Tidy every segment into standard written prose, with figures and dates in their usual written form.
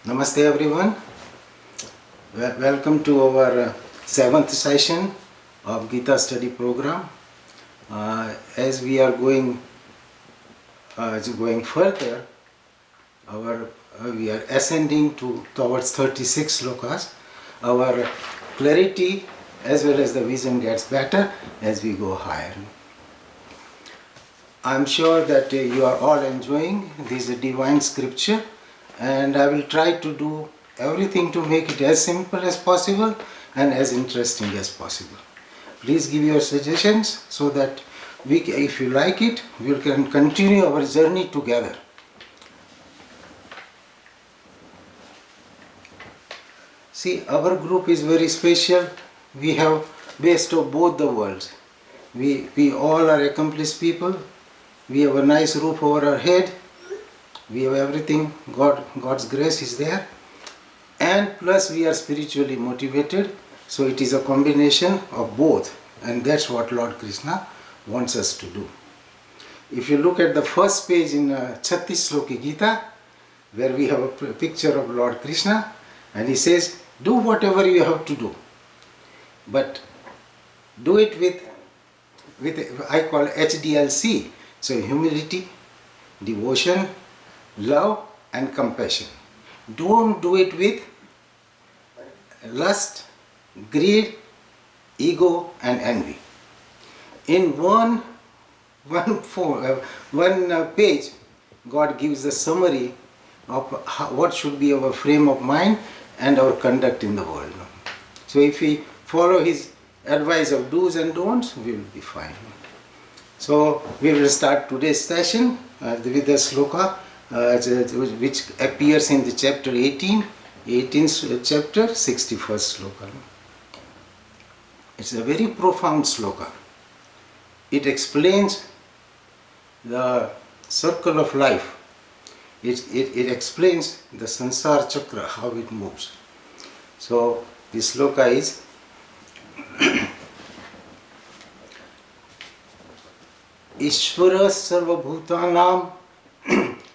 Namaste everyone. Welcome to our seventh session of Gita study program. As we are going further, we are ascending towards 36 slokas. Our clarity as well as the vision gets better as we go higher. I am sure that you are all enjoying this divine scripture, and I will try to do everything to make it as simple as possible and as interesting as possible. Please give your suggestions so that if you like it, we can continue our journey together. See, our group is very special. We have best of both the worlds. We all are accomplished people. We have a nice roof over our head. We have everything. God's grace is there. And plus we are spiritually motivated. So it is a combination of both. And that's what Lord Krishna wants us to do. If you look at the first page in 36 Sloki Gita, where we have a picture of Lord Krishna, and he says, do whatever you have to do. But do it with I call HDLC. So humility, devotion, love and compassion. Don't do it with lust, greed, ego and envy. In one page, God gives a summary of what should be our frame of mind and our conduct in the world. So if we follow his advice of do's and don'ts, we will be fine. So we will start today's session with the sloka which appears in the chapter 18th chapter, 61st sloka. It's a very profound sloka. It explains the circle of life. It explains the Sansar Chakra, how it moves. So this sloka is Ishvara sarvabhutanam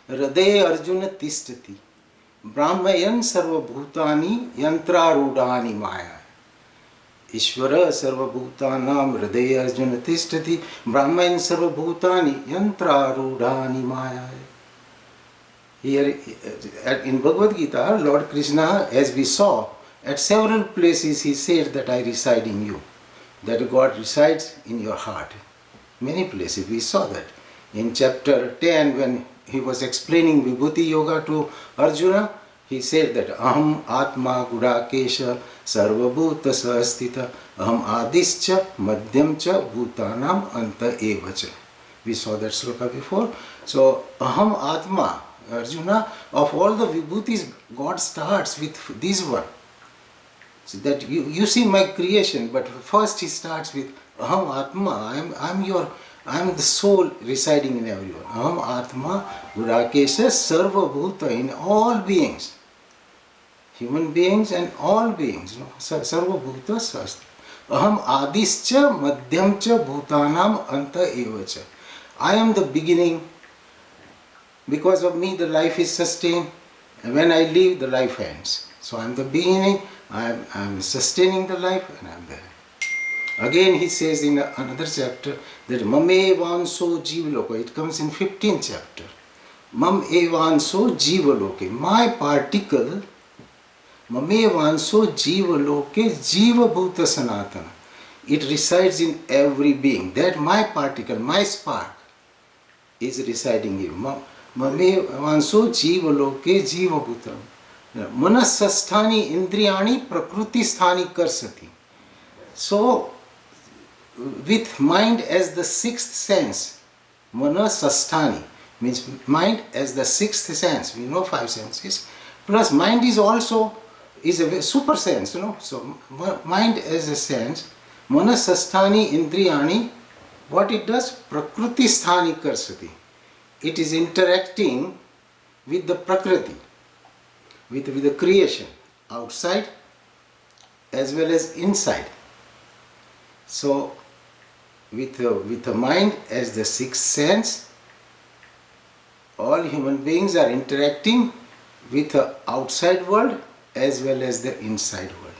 hriday arjuna tishtati brahmayan sarvabhutani yantrarudhani maya. Ishvara sarvabhutanam hriday arjuna tishtati brahmayan sarvabhutani yantrarudhani maya. Here in Bhagavad Gita, Lord Krishna, as we saw, at several places he said that I reside in you, that God resides in your heart. Many places we saw that. In chapter 10, when he was explaining Vibhuti Yoga to Arjuna, he said that Aham Atma Gudakesha Sarvabhuta Sahastita Aham Adischa Madhyamcha Bhutanam Anta Evacha. We saw that sloka before. So Aham Atma, Arjuna, of all the Vibhutis, God starts with this one. So that you see my creation, but first he starts with Aham Atma, I am the soul residing in everyone. Aham Atma Gudakesha Sarva Bhuta, in all beings, human beings and all beings. Sarva Bhuta Sastra. Aham Adischa Madhyamcha Bhutanam Anta Evacha. I am the beginning. Because of me the life is sustained, and when I leave the life ends. So I am the beginning, I am sustaining the life, and I am there. Again he says in another chapter that Mam evanso jivaloka. It comes in 15th chapter. Mam evanso jivaloke. My particle, Mam evanso jivaloke jiva bhuta sanatana. It resides in every being. That my particle, my spark, is residing in you. Mam evanso jivaloke jiva bhuta. Manasasthani indriyani prakriti sthani karsati. So, with mind as the sixth sense, manasasthani means mind as the sixth sense. We know five senses. Plus mind is also a super sense, So mind as a sense, manasasthani indriyani, what it does? Prakriti sthani karsati. It is interacting with the prakriti, with the creation, outside as well as inside. So with the mind as the sixth sense, all human beings are interacting with the outside world as well as the inside world.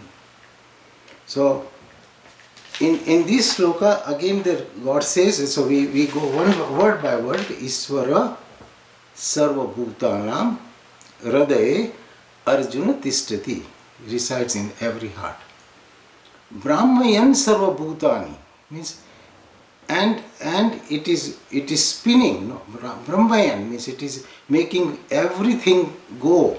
So in this sloka again the God says, so we go one word by word. Ishvara sarva bhutanam hridaye Arjuna tishtati, resides in every heart. Brahmayan sarva bhutani means and it is spinning. No, Brahmayan means it is making everything go.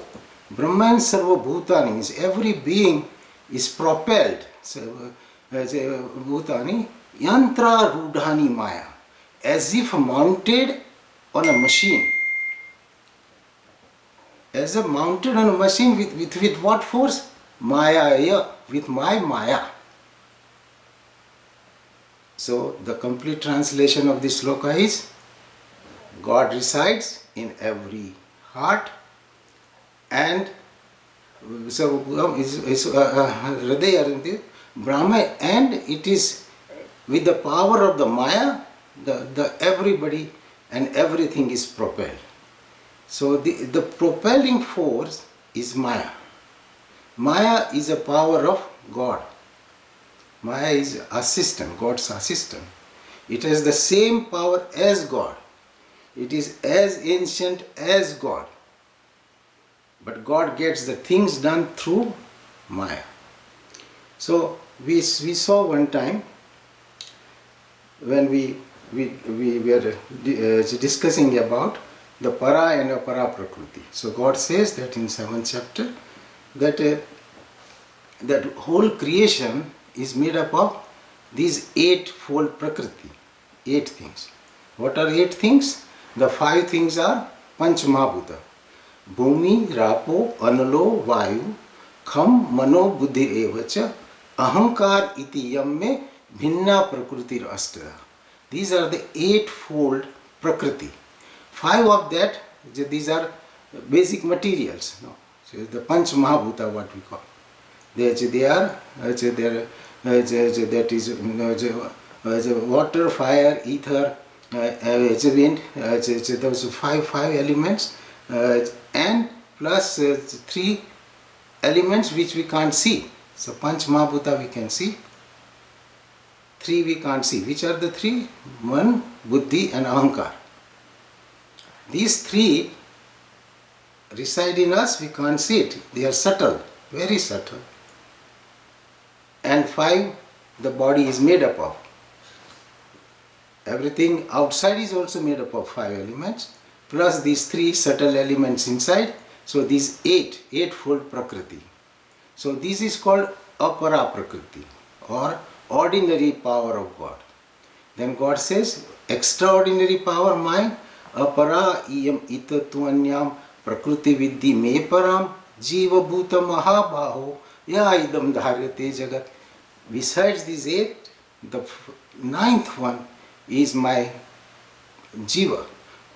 Brahmayan sarva bhutani means every being is propelled. So, bhutani yantra rudhani maya, as if mounted on a machine. As if mounted on a machine with what force? Maya, with my maya. So the complete translation of this sloka is, God resides in every heart, and so Brahma, and it is with the power of the Maya, the everybody and everything is propelled. So the propelling force is Maya. Maya is a power of God. Maya is assistant, God's assistant. It has the same power as God. It is as ancient as God. But God gets the things done through Maya. So we saw one time when we were discussing about the para and apara prakriti. So God says that in 7th chapter that that whole creation is made up of these 8-fold prakriti, 8 things. What are 8 things? The 5 things are Panch Mahabhuta. Bhumi, Rapo, Analo, Vayu, Kham, Mano, Buddhi, Evacha, Ahankar, Iti, Yamme, Bhinna, Prakritir, Astada. These are the 8-fold prakriti. 5 of that, these are basic materials. No? So the Panch Mahabhuta, what we call. They are that is water, fire, ether, wind, those 5 elements, and plus 3 elements which we can't see. So Panch Mahabhuta we can see, 3 we can't see. Which are the 3? Man, Buddhi and Ahankar. These 3 reside in us, we can't see it. They are subtle, very subtle. And 5 the body is made up of. Everything outside is also made up of 5 elements, plus these 3 subtle elements inside. So these 8-fold prakriti. So this is called apara prakriti, or ordinary power of God. Then God says, extraordinary power mine, apara iyam itatvanyam prakriti viddhi me param jiva bhuta mahabaho ya idam dharyate jagat. Besides these 8, the 9th one is my jiva,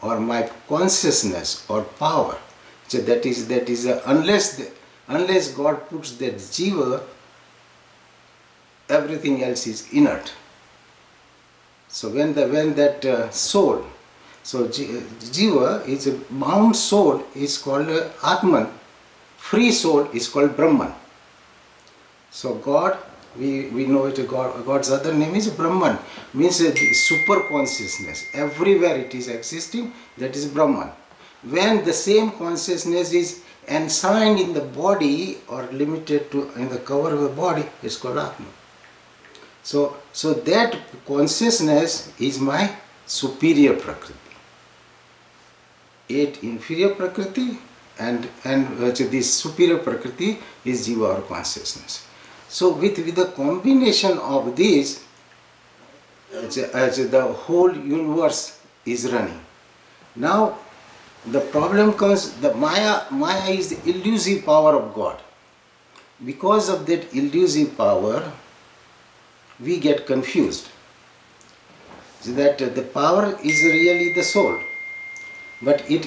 or my consciousness or power. So that is unless God puts that jiva, everything else is inert. So when that soul, so jiva is a bound soul, is called Atman. Free soul is called Brahman. So God, we know it, God's other name is Brahman, means a super consciousness. Everywhere it is existing, that is Brahman. When the same consciousness is enshrined in the body or limited to in the cover of the body, it's called Atman. So that consciousness is my superior prakriti. 8 inferior prakriti and this superior prakriti is jiva or consciousness. So with the combination of these, the whole universe is running. Now the problem comes, the Maya is the elusive power of God. Because of that elusive power, we get confused. So that the power is really the soul, but it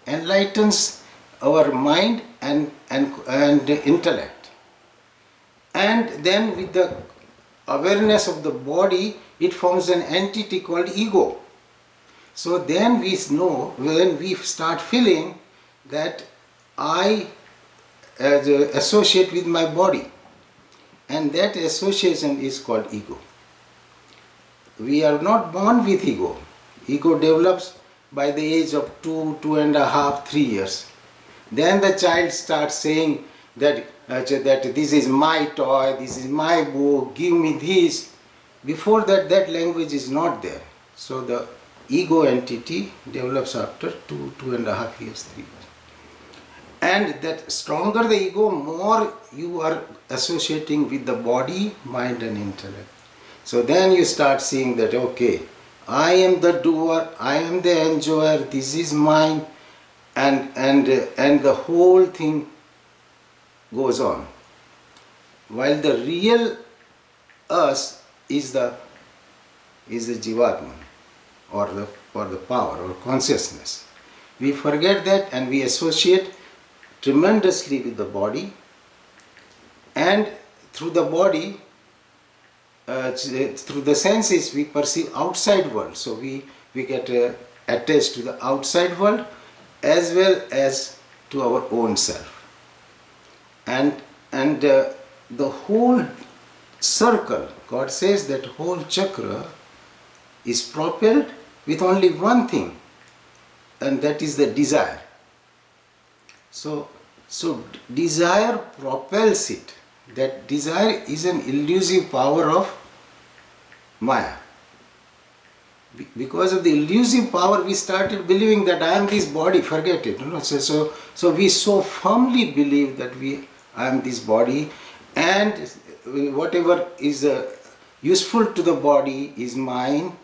enlightens our mind and intellect, and then with the awareness of the body, it forms an entity called ego. So then we know, when we start feeling that I associate with my body, and that association is called ego. We are not born with ego. Ego develops by the age of 2.5, 3 years. Then the child starts saying that this is my toy, this is my book, give me this. Before that, that language is not there. So the ego entity develops after 2.5 years, 3 years. And that stronger the ego, more you are associating with the body, mind and intellect. So then you start seeing that, okay, I am the doer, I am the enjoyer, this is mine, and the whole thing goes on. While the real us is the Jivatma, or the power or consciousness. We forget that and we associate tremendously with the body, and through the body, through the senses, we perceive outside world. So we get attached to the outside world as well as to our own self. And the whole circle, God says that whole chakra is propelled with only one thing, and that is the desire. So desire propels it. That desire is an elusive power of Maya. Because of the elusive power, we started believing that I am this body. Forget it. So we so firmly believe that I am this body, and whatever is useful to the body is mine,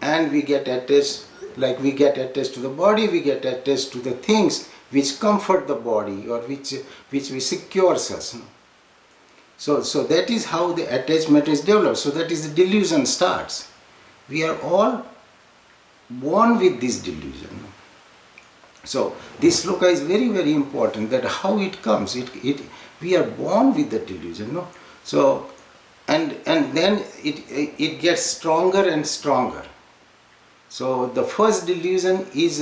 and we get attached. Like we get attached to the body, we get attached to the things which comfort the body or which secures us. So that is how the attachment is developed. So that is the delusion starts. We are all born with this delusion. So this sloka is very, very important, that how it comes. We are born with the delusion. So and then it gets stronger and stronger. So the first delusion is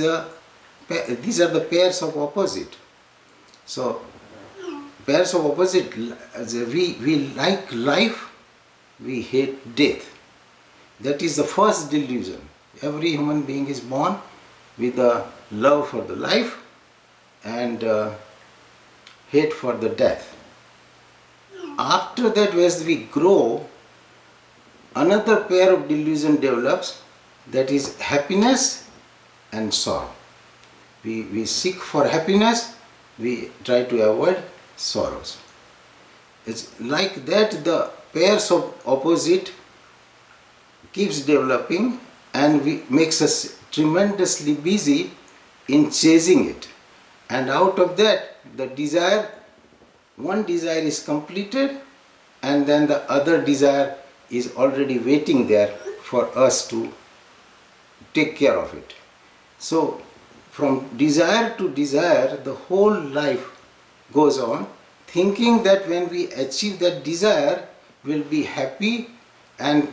these are the pairs of opposite. So pairs of opposite, we like life, we hate death. That is the first delusion. Every human being is born with a love for the life and hate for the death. After that, as we grow, another pair of delusion develops, that is happiness and sorrow. We seek for happiness, we try to avoid sorrows. It's like that the pairs of opposite keeps developing, and makes us tremendously busy in chasing it. And out of that, the desire, one desire is completed, and then the other desire is already waiting there for us to take care of it. So from desire to desire, the whole life goes on, thinking that when we achieve that desire, we'll be happy and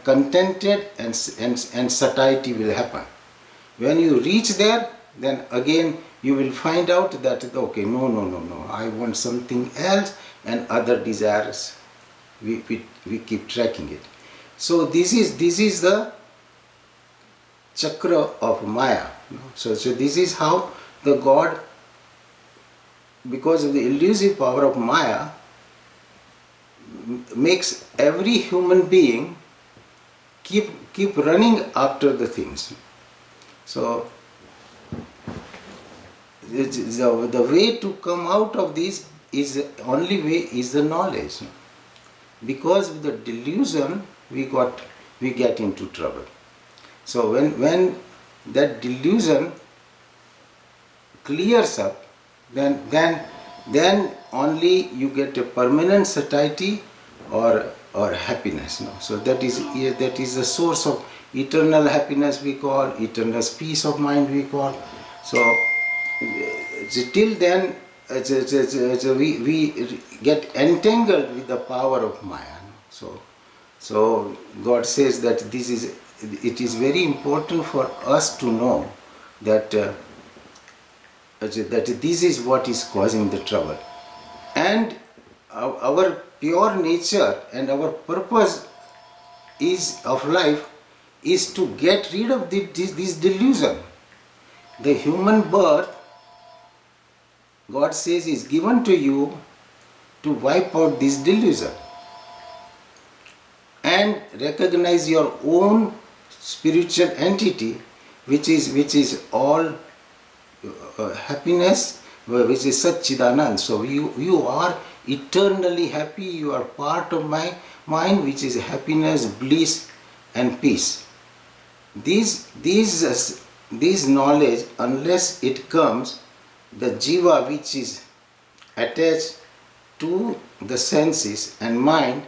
contented, and satiety will happen. When you reach there, then again you will find out that, okay, no, I want something else, and other desires, we keep tracking it. So this is the chakra of Maya. So this is how the God, because of the elusive power of Maya, makes every human being keep running after the things. So the way to come out of this is the only way is the knowledge. Because of the delusion, we get into trouble. So when that delusion clears up, then only you get a permanent satiety or happiness. So that is the source of eternal happiness, we call eternal peace of mind, we call. So till then we get entangled with the power of Maya. So God says that this is it is very important for us to know that that this is what is causing the trouble. And our pure nature and our purpose is of life is to get rid of this delusion. The human birth, God says, is given to you to wipe out this delusion and recognize your own spiritual entity, which is all happiness, which is Satchidanand. So you are eternally happy. You are part of my mind, which is happiness, bliss, and peace. These knowledge, unless it comes, the jiva which is attached to the senses and mind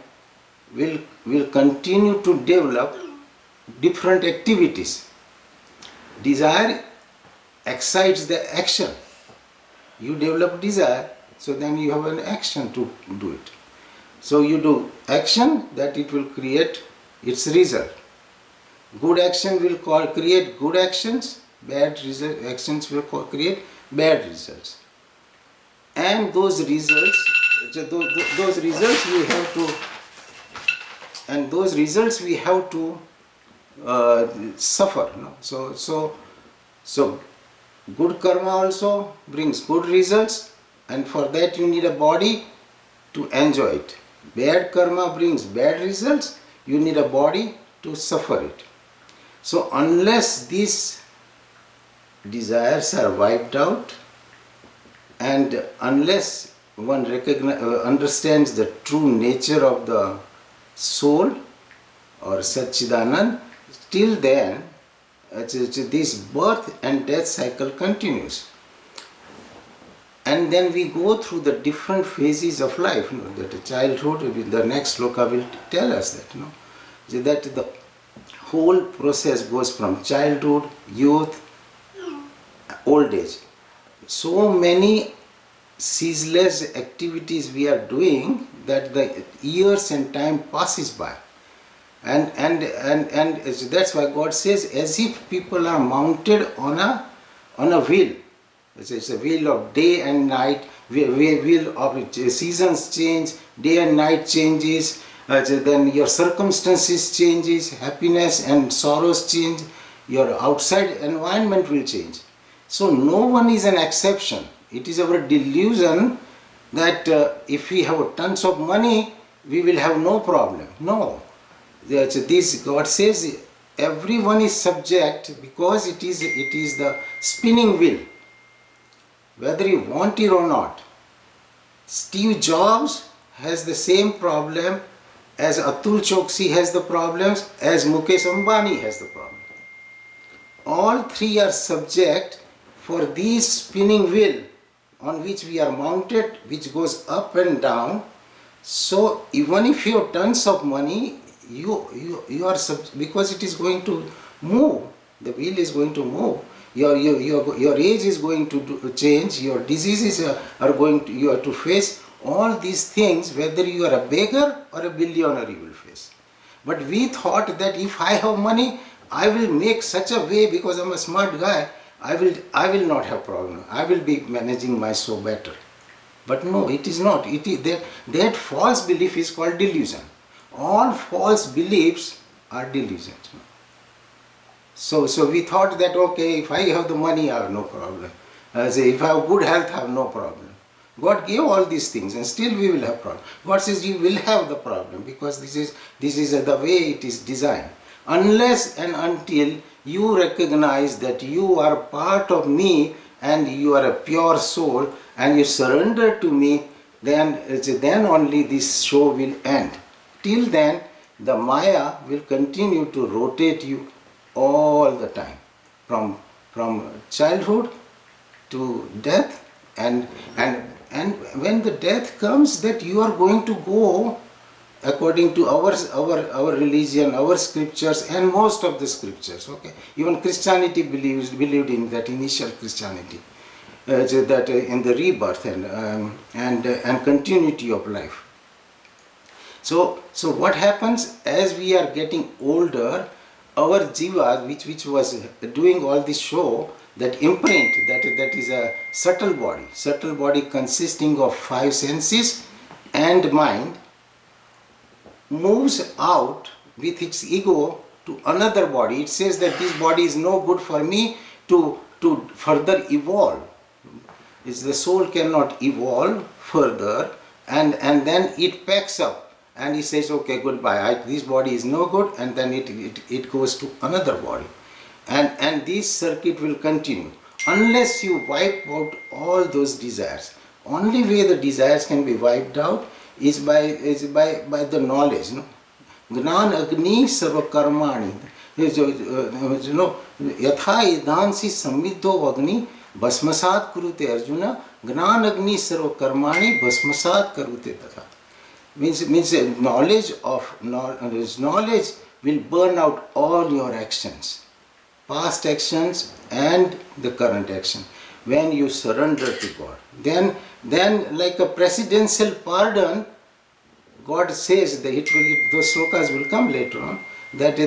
will continue to develop different activities. Desire excites the action. You develop desire, so then you have an action to do it. So you do action, that it will create its result. Good action will create good actions, bad actions will create bad results. And those results we have to suffer. No? So good karma also brings good results, and for that you need a body to enjoy it. Bad karma brings bad results, you need a body to suffer it. So unless these desires are wiped out, and unless one understands the true nature of the soul or Satchidanand, till then this birth and death cycle continues. And then we go through the different phases of life. That childhood, the next sloka will tell us that, that the whole process goes from childhood, youth, old age. So many ceaseless activities we are doing that the years and time passes by. And that's why God says, as if people are mounted on a wheel. It's a wheel of day and night, wheel of seasons change, day and night changes, then your circumstances changes, happiness and sorrows change, your outside environment will change. So no one is an exception. It is our delusion that if we have tons of money, we will have no problem. No. This God says everyone is subject, because it is the spinning wheel, whether you want it or not. Steve Jobs has the same problem as Atul Choksi has the problems, as Mukesh Ambani has the problem. All three are subject for this spinning wheel on which we are mounted, which goes up and down. So even if you have tons of money, you are because it is going to move. The wheel is going to move. Your age is going to change. Your diseases are going to, you have to face all these things. Whether you are a beggar or a billionaire, you will face. But we thought that if I have money, I will make such a way, because I'm a smart guy, I will not have problem. I will be managing my soul better. But no, it is not. It is that false belief is called delusion. All false beliefs are delusions. So we thought that, okay, if I have the money, I have no problem. If I have good health, I have no problem. God gave all these things, and still we will have problem. God says you will have the problem, because this is the way it is designed. Unless and until you recognize that you are part of me and you are a pure soul and you surrender to me, then only this show will end. Till then, the Maya will continue to rotate you all the time, from childhood to death, and when the death comes, that you are going to go according to our religion, our scriptures, and most of the scriptures. Okay, even Christianity believed in that initial Christianity, that in the rebirth and continuity of life. So what happens as we are getting older? our jiva, which was doing all this show, that imprint, that is a subtle body consisting of five senses and mind, moves out with its ego to another body. It says that this body is no good for me to further evolve. It's the soul cannot evolve further, and then it packs up and he says, okay, goodbye, this body is no good, and then it goes to another body. And this circuit will continue unless you wipe out all those desires. Only way the desires can be wiped out is by the knowledge. No? Gnan agni sarva karmani. Yatha idansi samvidho agni bhasmasat kurute Arjuna. Gnan agni sarva karmani bhasmasat karute tatha. Means knowledge will burn out all your actions, past actions and the current action. When you surrender to God, then like a presidential pardon, God says that those slokas will come later on, that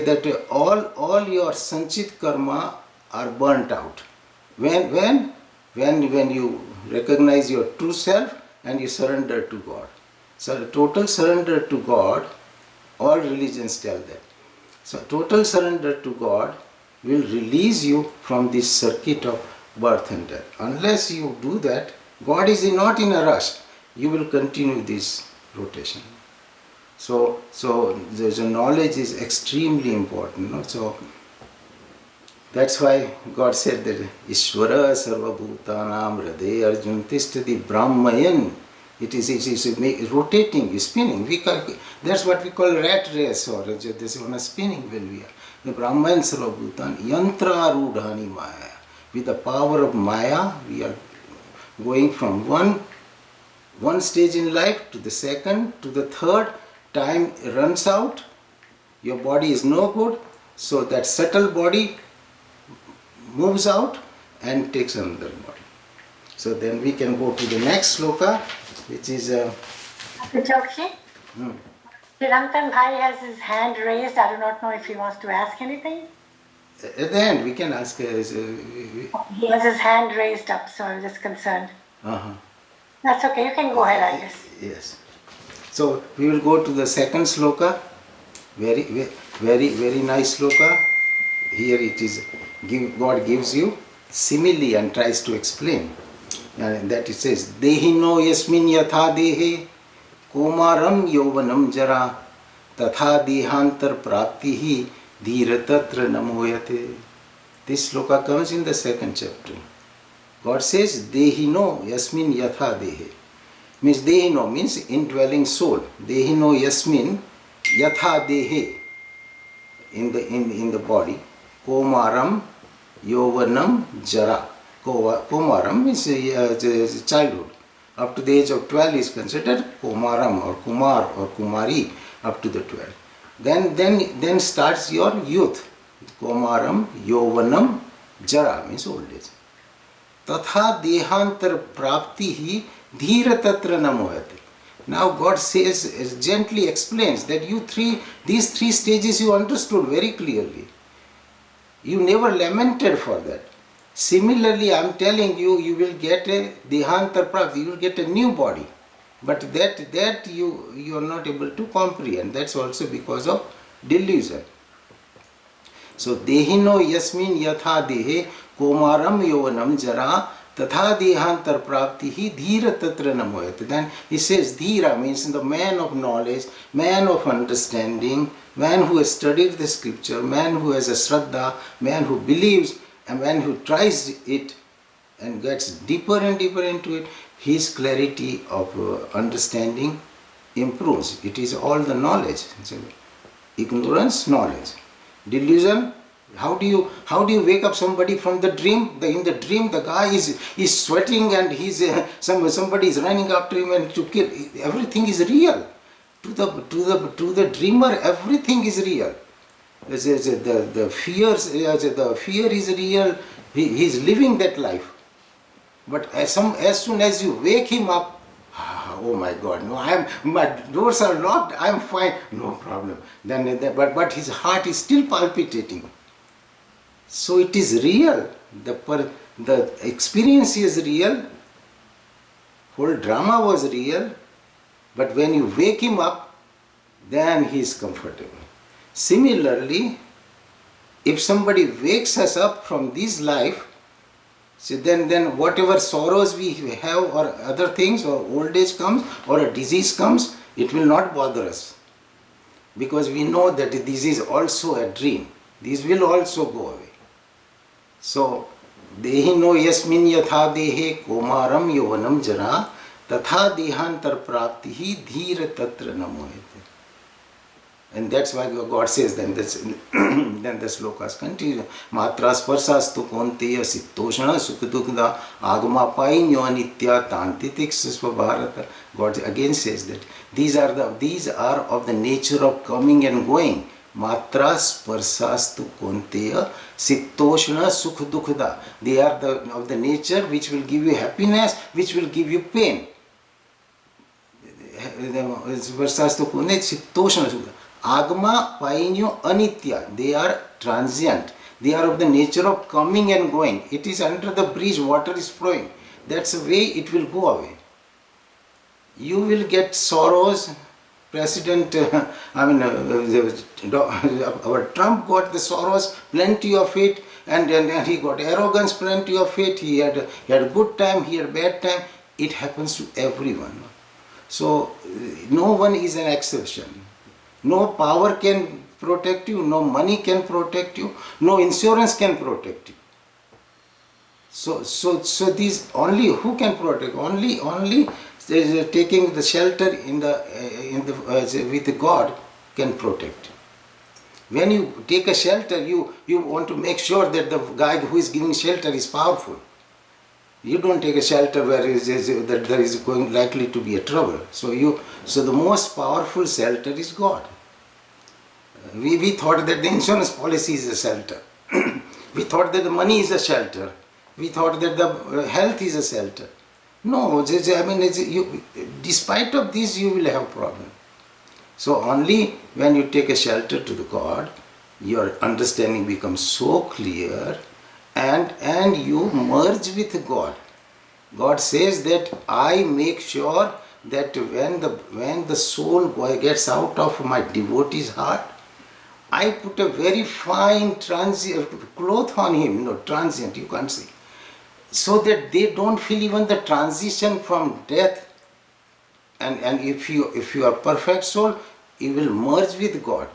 all your sanchit karma are burnt out. When you recognize your true self and you surrender to God. So total surrender to God, all religions tell that. So total surrender to God will release you from this circuit of birth and death. Unless you do that, God is not in a rush. You will continue this rotation. So the knowledge is extremely important. No? So that's why God said that Ishvara sarva bhutanam hriday arjun tishtati brahmayan. It is rotating, spinning. That's what we call rat race, or this one a spinning wheel we are. The Brahman sarva bhutan yantra rudhani maya. With the power of Maya, we are going from one stage in life to the second, to the third. Time runs out, your body is no good, so that subtle body moves out and takes another body. So then we can go to the next sloka, which is... Jokshi? Ramtan Bhai has his hand raised. I do not know if he wants to ask anything. At the end, we can ask... He has his hand raised up, so I'm just concerned. That's okay, you can go ahead, I guess. Yes. So we will go to the second sloka. Very nice sloka. Here it is, God gives you simile and tries to explain. And that it says, Dehino yasmin yatha dehe komaram yovanam jara tatha dehantar praptihi dhira tatra namoyate. This sloka comes in the second chapter. God says, Dehino yasmin yatha dehe. Means Dehino means indwelling soul. Dehino yasmin yatha dehe, in the body. Komaram yovanam jara. Komaram means childhood. Up to the age of 12 is considered Komaram or Kumar or Kumari, up to the 12. Then starts your youth. Komaram yovanam jara means old age. Tatha dehantar praptihi dhira tatra namoyate. Now God says, gently explains that these three stages you understood very clearly. You never lamented for that. Similarly, I am telling you, you will get a dehantar prapti, you will get a new body. But that you are not able to comprehend. That's also because of delusion. So dehino yasmin yatha dehe komaram yovanam jara tatha dehantar praptihi dhira tatra namoyate. Then he says dhira means the man of knowledge, man of understanding, man who has studied the scripture, man who has a shraddha, man who believes, and man who tries it and gets deeper and deeper into it, his clarity of understanding improves. It is all the knowledge. Ignorance, knowledge. Delusion. How do you wake up somebody from the dream? In the dream, the guy is sweating and somebody is running after him and to kill. Everything is real. To the dreamer, everything is real. The fear is real. He is living that life. But as soon as you wake him up, Oh my God, no, my doors are locked, I'm fine, no problem. But his heart is still palpitating. So it is real. The experience is real. Whole drama was real. But when you wake him up, then he is comfortable. Similarly, if somebody wakes us up from this life, so then whatever sorrows we have or other things or old age comes or a disease comes, it will not bother us. Because we know that this is also a dream. This will also go away. So, Dehino yasmin yatha dehe komaram yovanam jara tatha dehantar praptihi dhira tatra namoyate. And that's why God says, then the slokas continue. Matra sparsastu konteya sittoshana sukadukda agama painyo anitya tantitik sasva. God again says that these are of the nature of coming and going. Matra sparsastu konteya sittoshana sukadukda. They are of the nature which will give you happiness, which will give you pain. Sparsastu konteya sittoshana sukadukda. Agama painyo anitya, they are transient. They are of the nature of coming and going. It is under the bridge, water is flowing. That's the way it will go away. You will get sorrows. President, our Trump got the sorrows, plenty of it, and he got arrogance, plenty of it. He had good time, he had bad time. It happens to everyone. So no one is an exception. No power can protect you, no money can protect you, no insurance can protect you. So these only who can protect? Only taking the shelter with God can protect. When you take a shelter, you want to make sure that the guy who is giving shelter is powerful. You don't take a shelter where that there is likely to be a trouble. So the most powerful shelter is God. We thought that the insurance policy is a shelter. We thought that the money is a shelter. We thought that the health is a shelter. No, despite of this you will have problem. So only when you take a shelter to the God, your understanding becomes so clear and you merge with God. God says that I make sure that when the soul gets out of my devotee's heart, I put a very fine cloth on him, transient, you can't see, so that they don't feel even the transition from death. And if you are perfect soul, you will merge with God.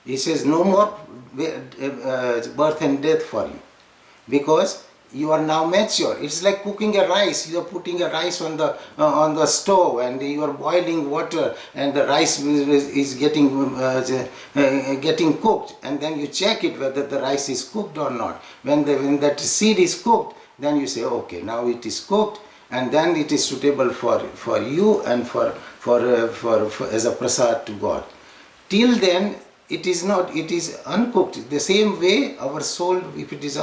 He says no more birth and death for you, because you are now mature. It's like cooking a rice. You are putting a rice on the stove, and you are boiling water, and the rice is getting cooked, and then you check it whether the rice is cooked or not. When that seed is cooked, then you say, okay, now it is cooked, and then it is suitable for you and for as a prasad to God. Till then, it is not, it is uncooked. The same way our soul, if it is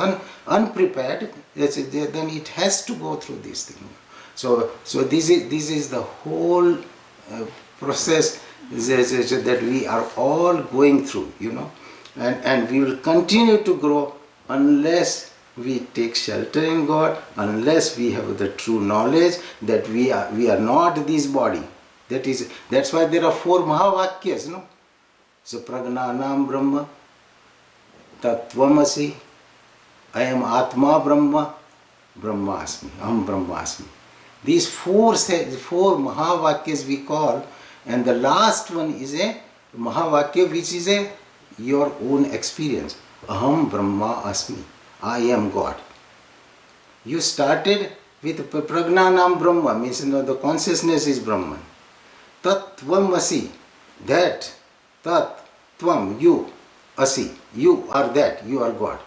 unprepared, then it has to go through this thing. So this is the whole process that we are all going through, and we will continue to grow unless we take shelter in God, unless we have the true knowledge that we are not this body. That's why there are 4 Mahavakyas, So Pragnanam Brahma, Tattvamasi, I am Atma Brahma, Brahmasmi, Aham Brahmasmi. These 4 Mahavakyas we call, and the last one is a Mahavakya which is your own experience. Aham Brahma Asmi, I am God. You started with Pragnanam Brahma, means the consciousness is Brahman. Tattvamasi, that. Tat, Tvam, you, Asi, you are that, you are God.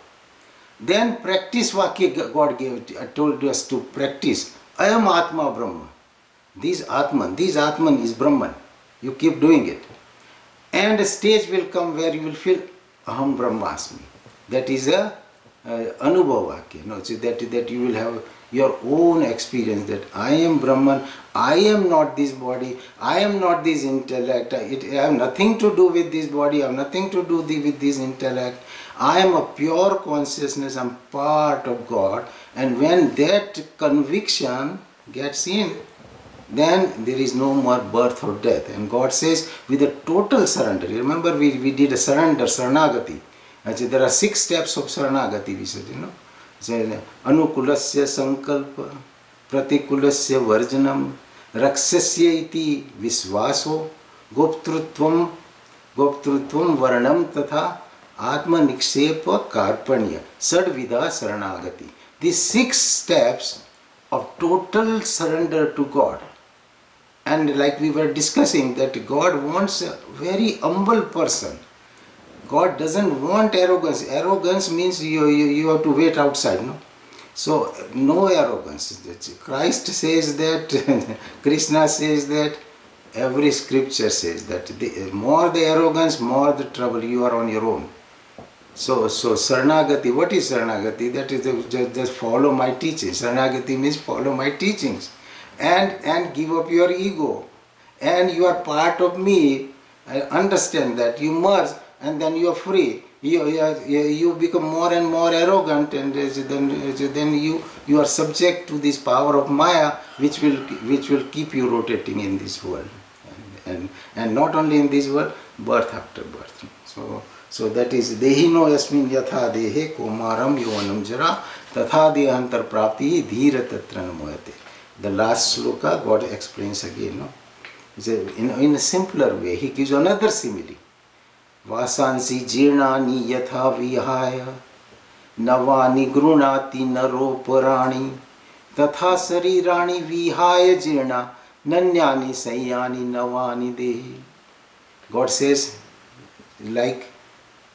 Then practice Vakya God told us to practice. I am Atma Brahma. This Atman is Brahman. You keep doing it. And a stage will come where you will feel Aham Brahmasmi. That is a Anubhav Vakya. So that you will have your own experience that I am Brahman, I am not this body, I am not this intellect, I have nothing to do with this body, I have nothing to do with this intellect. I am a pure consciousness, I am part of God. And when that conviction gets in, then there is no more birth or death. And God says, with a total surrender, remember we did a surrender, Saranagati. Actually, there are 6 steps of Saranagati, we said, Anukulasya Sankalpa, Pratikulasya Varjanam, Raksasya iti Visvaso, Goptrutvam Varnam Tatha, Atma Nikshepa Karpanya, Sadvida Saranagati. These 6 steps of total surrender to God. And like we were discussing, that God wants a very humble person. God doesn't want arrogance. Arrogance means you have to wait outside, no? So, no arrogance. Christ says that, Krishna says that, every scripture says that. The more the arrogance, more the trouble, you are on your own. So Saranagati, what is Saranagati? That is just follow my teachings. Saranagati means follow my teachings. And give up your ego. And you are part of me. I understand that. You merge and then you are free. You become more and more arrogant, and then you are subject to this power of Maya, which will keep you rotating in this world. And not only in this world, birth after birth. So that is Dehino Yasmin Yatha Dehe Komaram Yovanam Jara Tatha Dehantar Prapti Dhira Tatra Namoyate. The last sloka God explains again. No? In a simpler way, he gives another simile. Vasansi Jirnani Yatha Vihaya Navani Grunati Naroparani Tatha Sarirani Vihaya Jirna Nanyani Sayani Navani Dehi. God says, like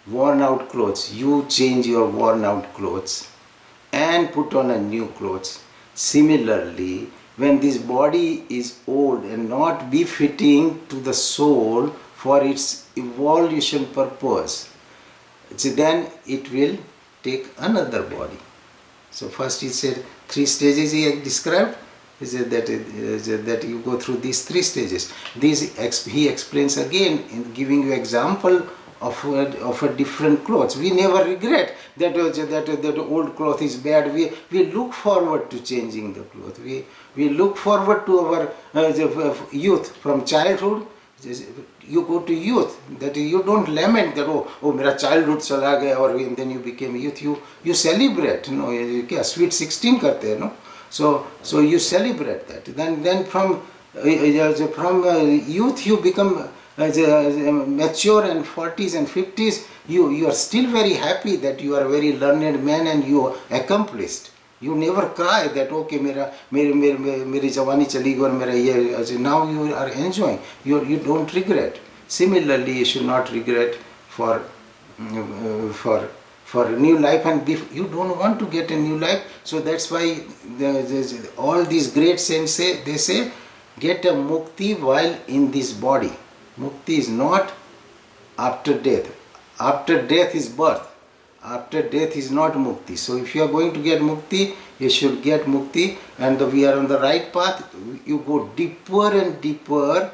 worn out clothes, you change your worn out clothes and put on a new clothes. Similarly, when this body is old and not befitting to the soul for its evolution purpose, then it will take another body. So first he said 3 stages he described. He said that you go through these 3 stages. He explains again in giving you example of a different clothes. We never regret that old cloth is bad. We look forward to changing the cloth. We look forward to our youth. From childhood, you go to youth. That you don't lament that oh mera childhood chala gaya, or then you became youth. You celebrate. No, sweet 16 karte hai, no. So you celebrate that. Then from youth you become mature, and 40s and 50s, you are still very happy that you are a very learned man and you are accomplished. You never cry that okay meri jawani chali gayi aur mera ye. Now you are enjoying. You don't regret. Similarly, you should not regret for a new life, and you don't want to get a new life. So that's why all these great saints say get a mukti while in this body. Mukti is not after death. After death is birth. After death is not mukti. So if you are going to get mukti, you should get mukti, and we are on the right path. You go deeper and deeper,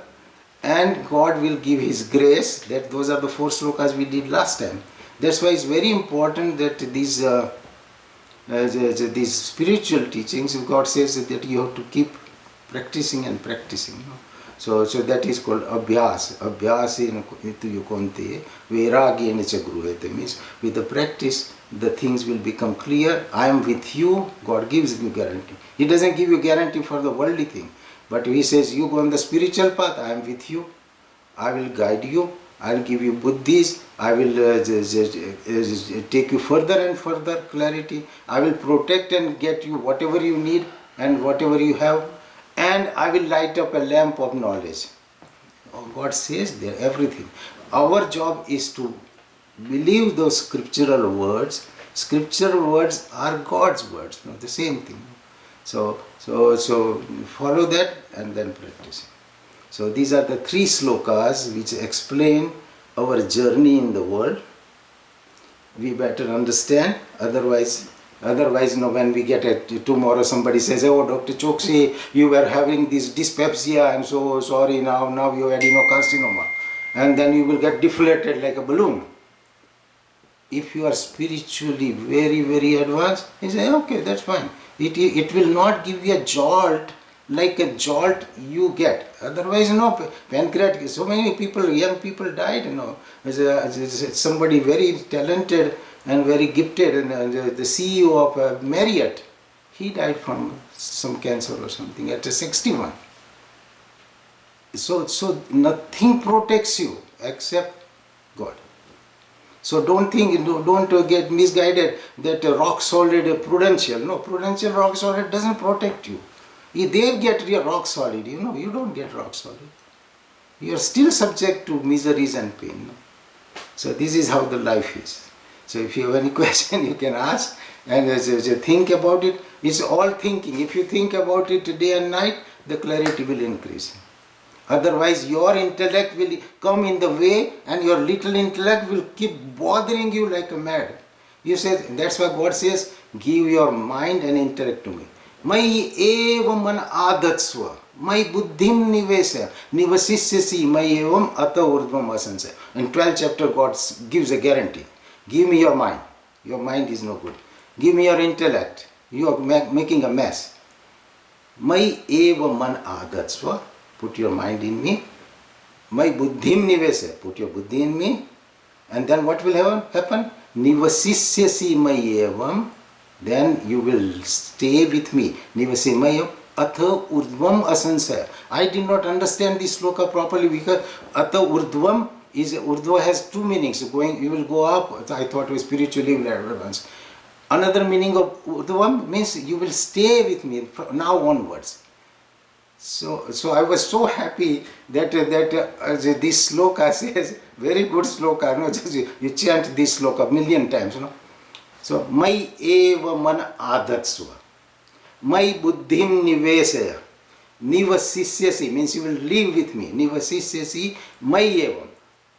and God will give His grace. Those are the 4 slokas we did last time. That's why it's very important that these spiritual teachings, God says that you have to keep practicing and practicing. So that is called abhyas. Abhyasena yukante vairagyena cha gruyate. Means with the practice, the things will become clear. I am with you. God gives you guarantee. He doesn't give you guarantee for the worldly thing. But He says, you go on the spiritual path, I am with you. I will guide you. I will give you buddhis. I will take you further and further clarity. I will protect and get you whatever you need and whatever you have. And I will light up a lamp of knowledge. God says there everything. Our job is to believe those scriptural words. Scriptural words are God's words. The same thing. So follow that and then practice. So these are the 3 slokas which explain our journey in the world. We better understand, otherwise Otherwise, when we get it tomorrow, somebody says, "Oh, Dr. Chokshi, you were having this dyspepsia. I'm so sorry. Now you have adenocarcinoma," and then you will get deflated like a balloon. If you are spiritually very, very advanced, you say, "Okay, that's fine." It will not give you a jolt like a jolt you get. Otherwise, pancreatic. So many people, young people died. Somebody very talented and very gifted, and the CEO of Marriott, he died from some cancer or something at 61. So nothing protects you except God. So don't get misguided that rock solid Prudential. No, Prudential rock solid doesn't protect you. They get your rock solid. You don't get rock solid. You are still subject to miseries and pain. No? So this is how the life is. So if you have any question, you can ask, and as you think about it. It's all thinking. If you think about it day and night, the clarity will increase. Otherwise, your intellect will come in the way, and your little intellect will keep bothering you like a mad. You say, that's why God says, give your mind and intellect to me. Mai evam man adatsva, mai buddhim nivesya, nivasisyasi mai evam ata urdvam asansa. In 12th chapter, God gives a guarantee. Give me your mind. Your mind is no good. Give me your intellect. You are making a mess. Mai evam man adatsva. Put your mind in me. My buddhim nivesya. Put your buddhi in me. And then what will happen? Nivasisyasi mayevam. Then you will stay with me. Nivasi mayam atha urdvam asansaya. I did not understand this sloka properly because atha urdvam is, urdhva has two meanings. You will go up. I thought it was spiritually advanced. Another meaning of urdhvam means you will stay with me from now onwards. So I was so happy that this sloka says, very good sloka. You chant this sloka million times. So mai eva man adatsva, mai buddhim nivesaya, nivasisyasi means you will live with me. Nivasisyasi mai evam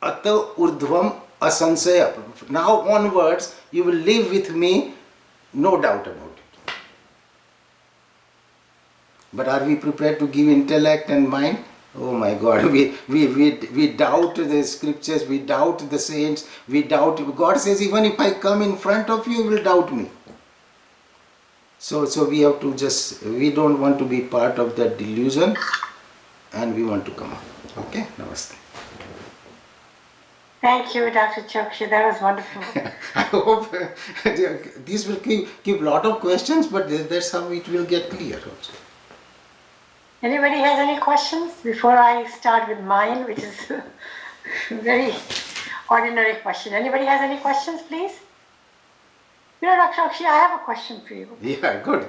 ata urdhvam asansaya. Now onwards you will live with me, no doubt about it. But are we prepared to give intellect and mind? Oh my God, we doubt the scriptures, we doubt the saints, we doubt. God says, even if I come in front of you, you will doubt me. So we have to we don't want to be part of that delusion, and we want to come up. Okay, namaste. Thank you, Dr. Chokshi. That was wonderful. I hope this will keep lot of questions, but that's how it will get clear also. Anybody has any questions before I start with mine, which is a very ordinary question? Anybody has any questions, please? Dr. Chokshi, I have a question for you. Yeah, good.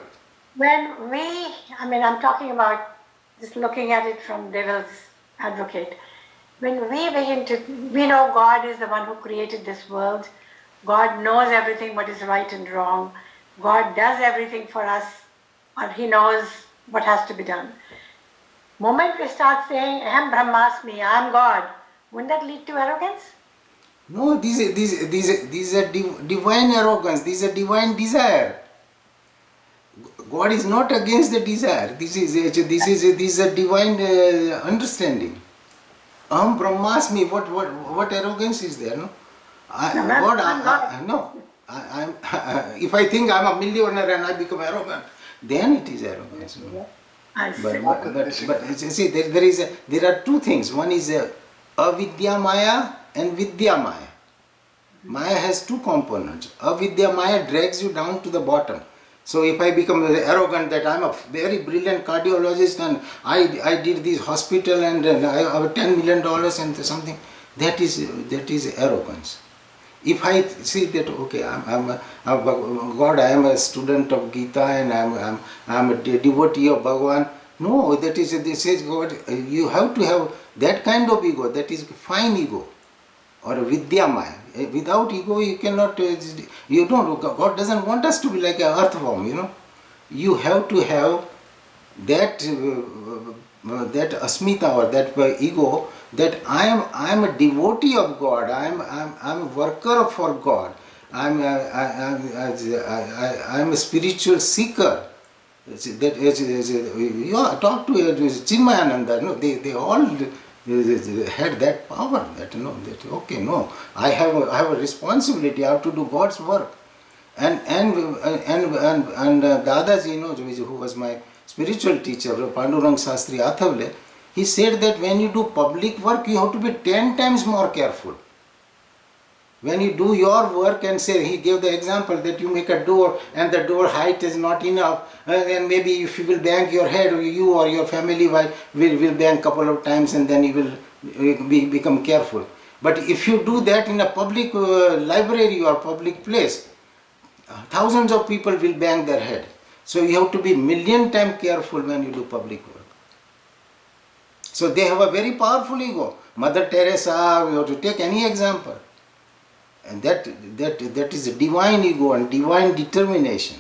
I'm talking about just looking at it from devil's advocate. When we know God is the one who created this world. God knows everything what is right and wrong. God does everything for us, or He knows what has to be done. Moment we start saying, Aham Brahmasmi, I am God, wouldn't that lead to arrogance? No, these are divine arrogance, these are divine desire. God is not against the desire. This is a divine understanding. Aham Brahmasmi, what arrogance is there? No, if I think I'm a millionaire and I become arrogant, then it is arrogance. No? But see, there are two things. One is avidya maya and vidya maya. Maya has two components. Avidya maya drags you down to the bottom. So if I become arrogant that I'm a very brilliant cardiologist and I did this hospital and I have $10 million and something, that is arrogance. If I see that, okay, God, I am a student of Gita and I'm a devotee of Bhagavan. No, this is God. You have to have that kind of ego. That is fine ego, or a vidya maya. Without ego, you cannot. God doesn't want us to be like an earthworm. You have to have that asmita or that ego. That I am a devotee of God. I am a worker for God. I'm a spiritual seeker. Talk to Chinmayananda. No, they all had that power. That okay, no, I have a responsibility. I have to do God's work. And Dadaji, who was my spiritual teacher, Pandurang Sastri Athavle, he said that when you do public work, you have to be 10 times more careful. When you do your work and say, he gave the example that you make a door and the door height is not enough, and maybe if you will bang your head, or you or your family will bang a couple of times, and then you will become careful. But if you do that in a public library or public place, thousands of people will bang their head. So you have to be million times careful when you do public work. So they have a very powerful ego. Mother Teresa, you have to take any example. And that is a divine ego and divine determination.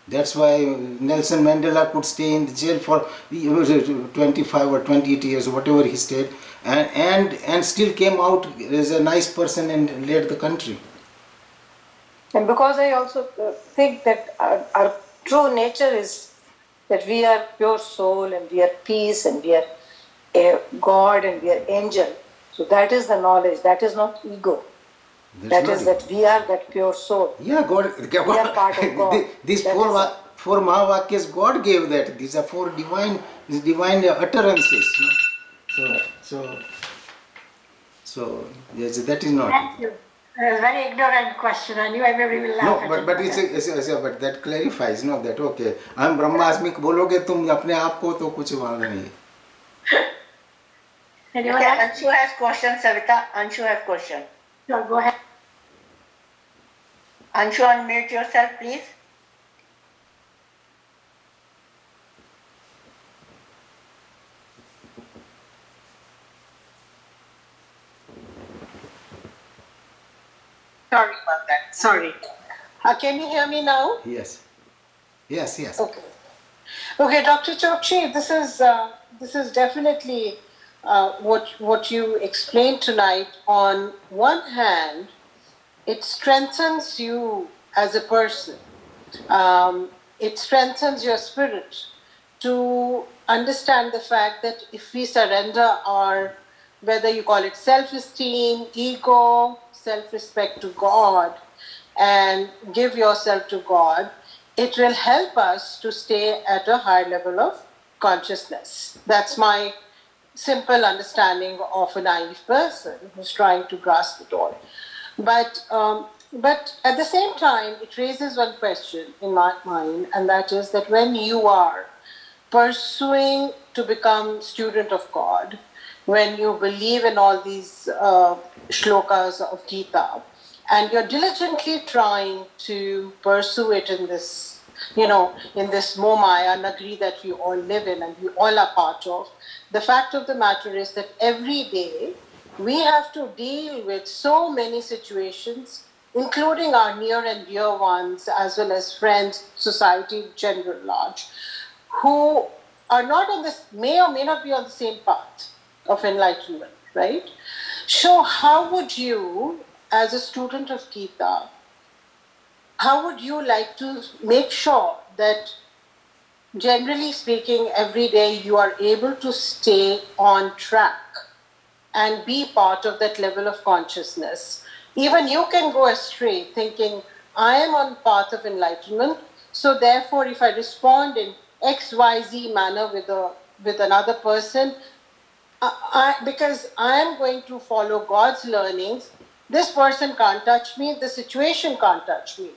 That's why Nelson Mandela could stay in the jail for 25 or 28 years, whatever he stayed, and still came out as a nice person and led the country. And because I also think that our true nature is that we are pure soul and we are peace and we are God and we are angel. So that is the knowledge, that is not ego. That is that we are that pure soul. Yeah, God. We are part of God. These four Mahavakyas, God gave that. These are four divine utterances. So yes, that is not. Thank you. It was a very ignorant question. I knew everybody will laugh No, at but it. but that clarifies, no, that okay. हम ब्रह्मास्मिक बोलोगे तुम अपने आप को तो कुछ मालूम नहीं. Anyone Okay, else? Anshu has question, Savita. Anshu has question. Sure, go ahead. Anshu, unmute yourself, please. Sorry about that. Sorry. Can you hear me now? Yes. Okay. Okay, Dr. Chokshi, this is definitely what you explained tonight. On one hand, it strengthens you as a person. It strengthens your spirit to understand the fact that if we surrender our, whether you call it self-esteem, ego, self-respect to God, and give yourself to God, it will help us to stay at a higher level of consciousness. That's my simple understanding of a naive person who's trying to grasp it all. But at the same time, it raises one question in my mind, and that is that when you are pursuing to become student of God, when you believe in all these shlokas of Gita, and you're diligently trying to pursue it in this, in this Momaya Nagri that we all live in and we all are part of, the fact of the matter is that every day we have to deal with so many situations, including our near and dear ones, as well as friends, society in general large, who are not on this, may or may not be on the same path of enlightenment, right? So how would you, as a student of Gita, how would you like to make sure that, generally speaking, every day you are able to stay on track and be part of that level of consciousness? Even you can go astray thinking, I am on path of enlightenment, so therefore if I respond in XYZ manner with another person, because I am going to follow God's learnings, this person can't touch me, the situation can't touch me.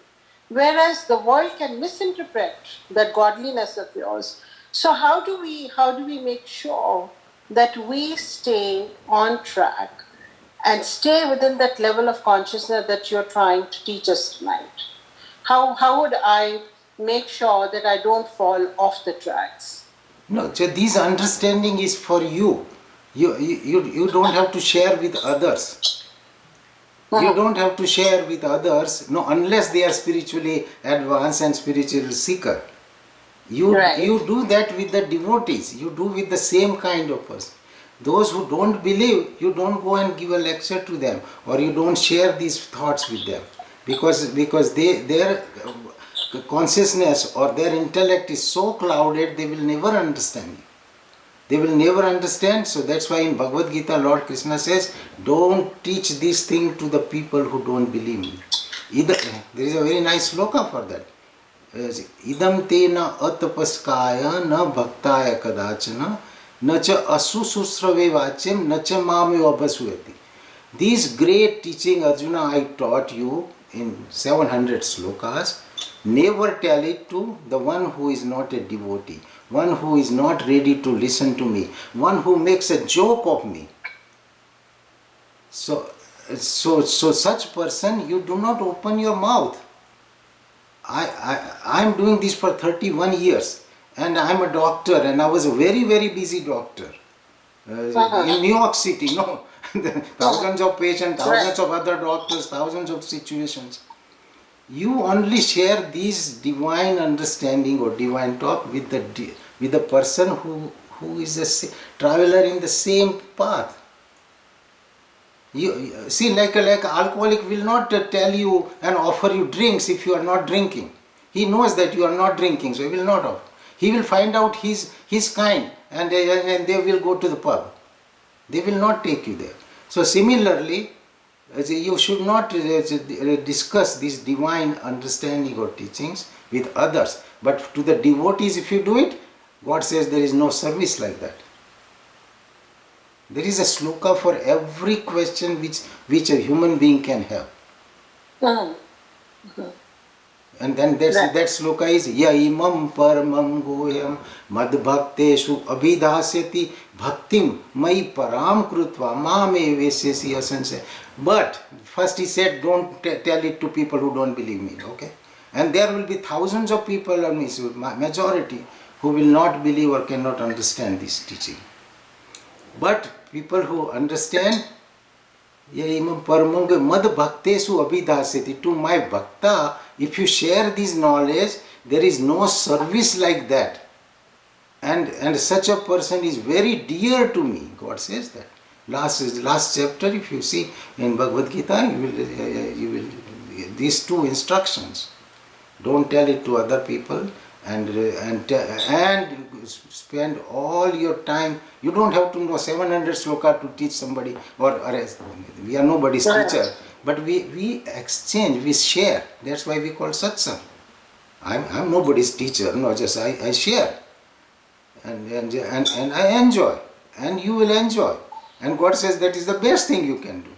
Whereas the world can misinterpret that godliness of yours. So how do we make sure that we stay on track and stay within that level of consciousness that you're trying to teach us tonight? How would I make sure that I don't fall off the tracks? No, so this understanding is for you. You don't have to share with others. You don't have to share with others, no, unless they are spiritually advanced and spiritual seeker. You do that with the devotees. You do with the same kind of person. Those who don't believe, you don't go and give a lecture to them, or you don't share these thoughts with them, because their consciousness or their intellect is so clouded, they will never understand you. They will never understand. So that's why in Bhagavad Gita, Lord Krishna says, don't teach this thing to the people who don't believe me. There is a very nice sloka for that. Idam te na atapaskaya na bhaktaya kadachana na cha asususrave vachyam na cha mamyo abasuyati. These great teaching, Arjuna, I taught you in 700 slokas. Never tell it to the one who is not a devotee, one who is not ready to listen to me, one who makes a joke of me. So such person, you do not open your mouth. I am doing this for 31 years, and I am a doctor, and I was a very, very busy doctor in New York City. No, thousands of patients, thousands of other doctors, thousands of situations. You only share this divine understanding or divine talk with the person who is a traveler in the same path. You see, like alcoholic will not tell you and offer you drinks if you are not drinking. He knows that you are not drinking, so he will not offer. He will find out his kind, and they will go to the pub. They will not take you there. So similarly, you should not discuss this divine understanding or teachings with others. But to the devotees, if you do it, God says there is no service like that. There is a sloka for every question which a human being can have. And then that sloka is ya imam paramam goyam mad bhakteshu abhidasyati bhaktim mai param krutva mame vesyasi asanse. But first he said, don't tell it to people who don't believe me, okay? And there will be thousands of people, majority, who will not believe or cannot understand this teaching. But people who understand, mad bhaktesu abhidasyati, to my bhakta, if you share this knowledge, there is no service like that. And such a person is very dear to me. God says that. Last chapter, if you see in Bhagavad Gita, you will these two instructions. Don't tell it to other people, and spend all your time. You don't have to know 700 sloka to teach somebody, or we are nobody's teacher, but we exchange, we share. That's why we call satsang. I'm nobody's teacher, no, just I share, and I enjoy, and you will enjoy, and God says that is the best thing you can do.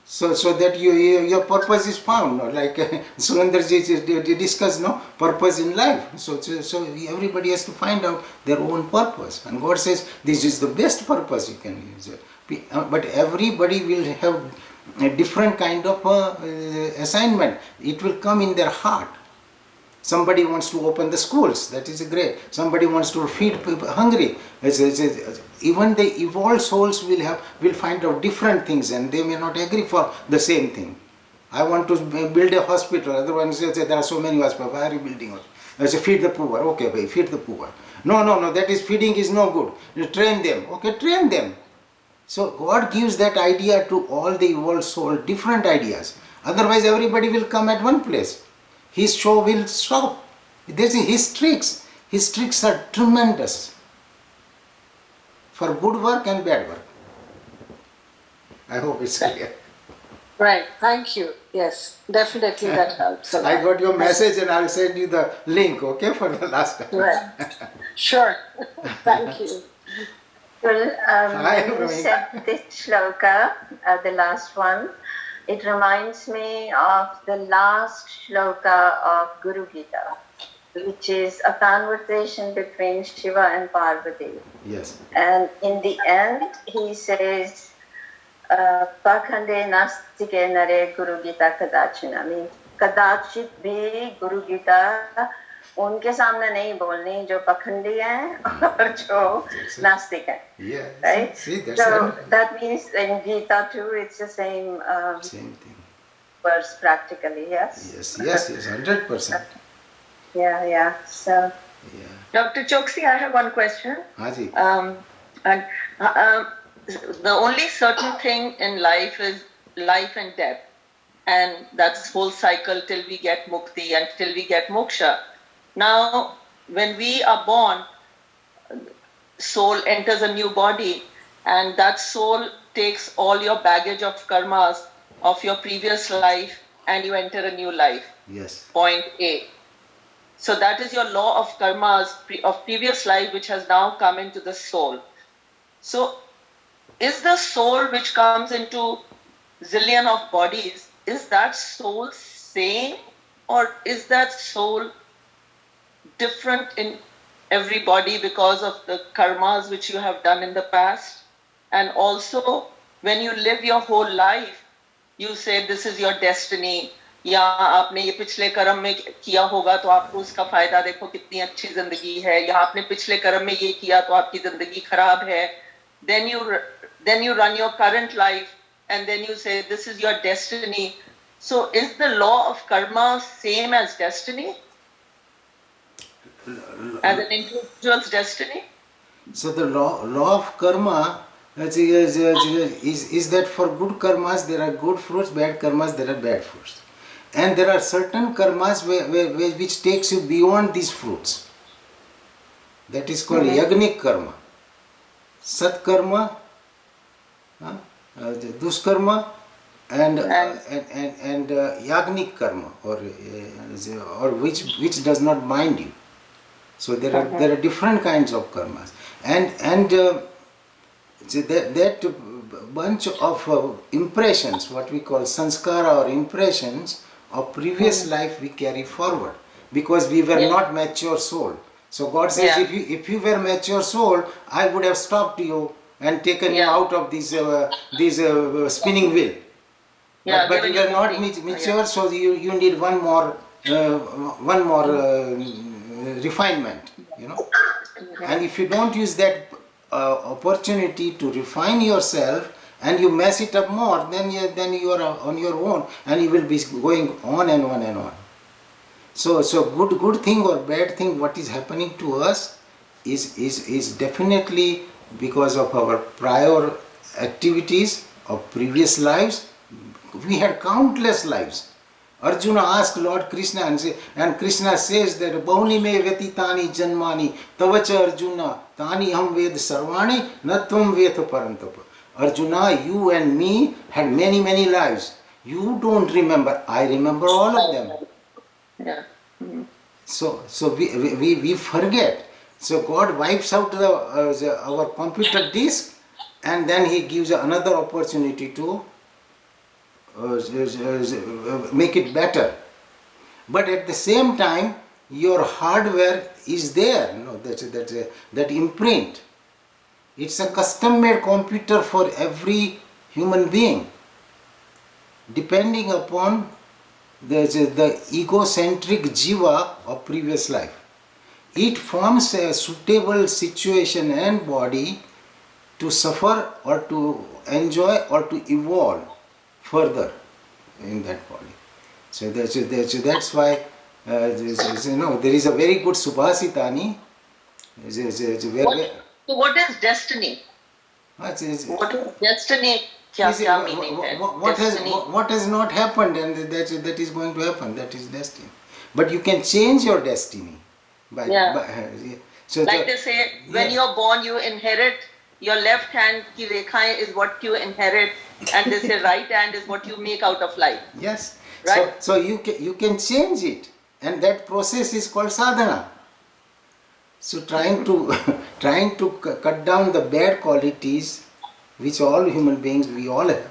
So that your purpose is found, no? Like Surendraji discussed, no, purpose in life. So everybody has to find out their own purpose, and God says this is the best purpose you can use. But everybody will have a different kind of assignment. It will come in their heart. Somebody wants to open the schools, that is great. Somebody wants to feed people hungry. Even the evolved souls will find out different things, and they may not agree for the same thing. I want to build a hospital. Other one says there are so many hospitals. Why are you building it? I say feed the poor. Okay, bhai, feed the poor. No, that is feeding is no good. You train them. Okay, train them. So God gives that idea to all the evolved soul, different ideas. Otherwise, everybody will come at one place. His show will stop. His tricks. His tricks are tremendous for good work and bad work. I hope it's clear. Right. Thank you. Yes, definitely that helps a lot. I got your message, and I'll send you the link, okay, for the last time. Right. Sure. Thank you. Well, when you said this shloka, the last one, it reminds me of the last shloka of Guru Gita, which is a conversation between Shiva and Parvati. Yes. And in the end, he says, Pakhande nastike nare Guru Gita kadachina. Means, kadachit bhi Guru Gita उनके सामने नहीं बोलनी जो पखंडी हैं और जो नास्तिक हैं. Yeah. Right? See, that's so it. that means in Gita too, it's the same Same thing. verse practically. Yes. Yes, 100%. Yeah. So, Yeah. Dr. Choksi, I have one question. Haji. And the only certain thing in life is life and death. And that's whole cycle till we get mukti and till we get moksha. Now, when we are born, soul enters a new body, and that soul takes all your baggage of karmas of your previous life, and you enter a new life. Yes. Point A. So that is your law of karmas of previous life, which has now come into the soul. So is the soul which comes into zillion of bodies, is that soul same, or is that soul different in every body because of the karmas which you have done in the past? And also, when you live your whole life, you say this is your destiny, या आपने ये पिछले कर्म में किया होगा तो आपको उसका फायदा, देखो कितनी अच्छी जिंदगी है, या आपने पिछले कर्म में ये किया तो आपकी जिंदगी खराब है. Then you run your current life, and then you say this is your destiny. So is the law of karma same as destiny, as an individual's destiny? So the law of karma is that for good karmas there are good fruits, bad karmas there are bad fruits. And there are certain karmas which takes you beyond these fruits. That is called yagnik karma. Sat karma, duskarma, and yagnik karma, or which does not bind you. So there are different kinds of karmas, and that bunch of impressions, what we call sanskara or impressions of previous life, we carry forward because we were not mature soul. So God says, if you were mature soul, I would have stopped you and taken you out of this spinning wheel. But you were not mature, so you need one more refinement, you know. And if you don't use that opportunity to refine yourself, and you mess it up more, then you are on your own, and you will be going on and on and on. So good thing or bad thing, what is happening to us is definitely because of our prior activities of previous lives. We had countless lives. Arjuna asked Lord Krishna, and Krishna says that Bahuni me vyatitani janmani tavacha Arjuna tani ham ved sarvani natvam vetha parantapa. Arjuna, you and me had many lives. You don't remember. I remember all of them. Yeah. Mm-hmm. So we forget. So God wipes out our computer disk, and then He gives another opportunity to make it better. But at the same time, your hardware is there. You know, that imprint. It's a custom-made computer for every human being, depending upon the egocentric jiva of previous life. It forms a suitable situation and body to suffer or to enjoy or to evolve further in that body. So that's why there is a very good Subhasitani. So what is destiny? What is destiny? What has not happened and that is going to happen, that is destiny. But you can change your destiny. So like they say, when you're born, you inherit your left hand ki rekhaएं is what you inherit, and they say right hand is what you make out of life. Yes. Right? So you can change it, and that process is called sadhana. So trying to cut down the bad qualities which all human beings we all have,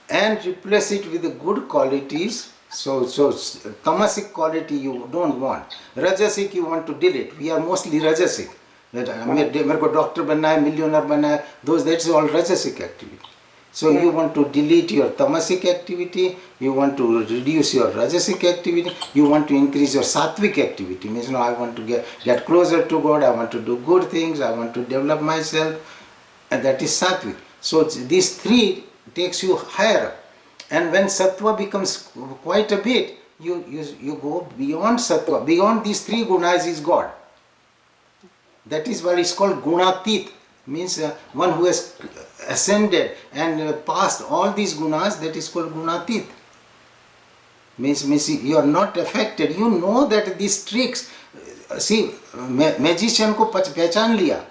and replace it with the good qualities. So tamasic quality you don't want, rajasic you want to delete. We are mostly rajasic. That मेरे को doctor बनना है, millionaire बनना है, that's all rajasic activity. So you want to delete your tamasic activity, you want to reduce your rajasic activity, you want to increase your sattvic activity. Means I want to get closer to God, I want to do good things, I want to develop myself, and that is sattvic. So these three takes you higher up. And when sattva becomes quite a bit, you go beyond sattva. Beyond these three gunas is God. That is why it's called gunatit. Means one who has ascended and passed all these gunas, that is called gunatit. Means you are not affected. You know that these tricks, see, magician ko pehchan liya.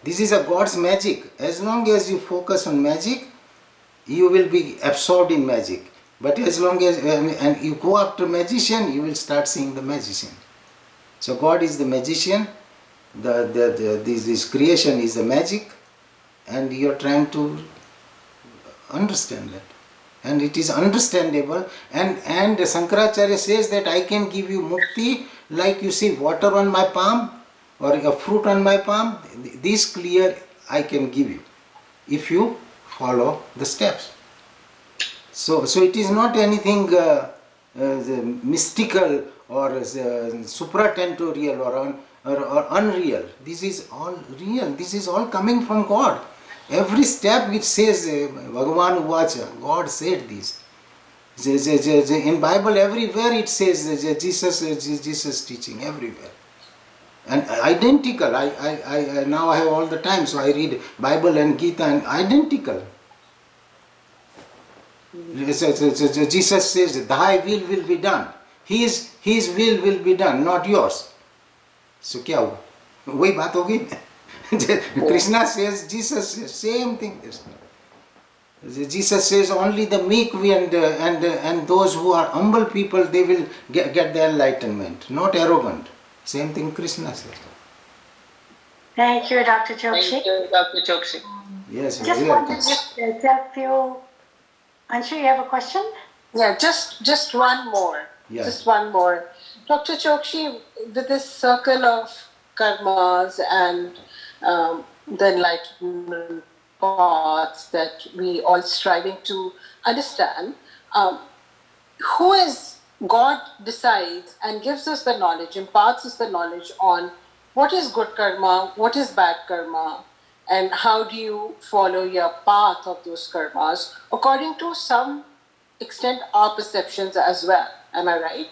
This is a God's magic. As long as you focus on magic, you will be absorbed in magic. But as long as and you go after magician, you will start seeing the magician. So God is the magician. This creation is the magic, and you are trying to understand that. And it is understandable, and Shankaracharya says that I can give you mukti like you see water on my palm or a fruit on my palm. This clear I can give you if you follow the steps. So it is not anything mystical or supratentorial or unreal. This is all real. This is all coming from God. Every step which says Bhagavan Uvacha, God said this. In Bible everywhere it says Jesus teaching everywhere. And identical. I now I have all the time, so I read Bible and Gita and identical. Jesus says, thy will be done. His will be done, not yours. So क्या हुआ? वही बात होगी. Krishna says, Jesus says, same thing. Jesus says only the meek and those who are humble people, they will get the enlightenment, not arrogant. Same thing Krishna says. Thank you, Dr. Chokshi. Thank you, Dr. Chokshi. Yes, Just very want to welcome. tell few. Anshu, you have a question? Yeah, just one more. Yeah. Just one more. Dr. Chokshi, with this circle of karmas and the enlightenment paths that we all striving to understand, who is God decides and gives us the knowledge, imparts us the knowledge on what is good karma, what is bad karma, and how do you follow your path of those karmas according to some extent our perceptions as well. Am I right?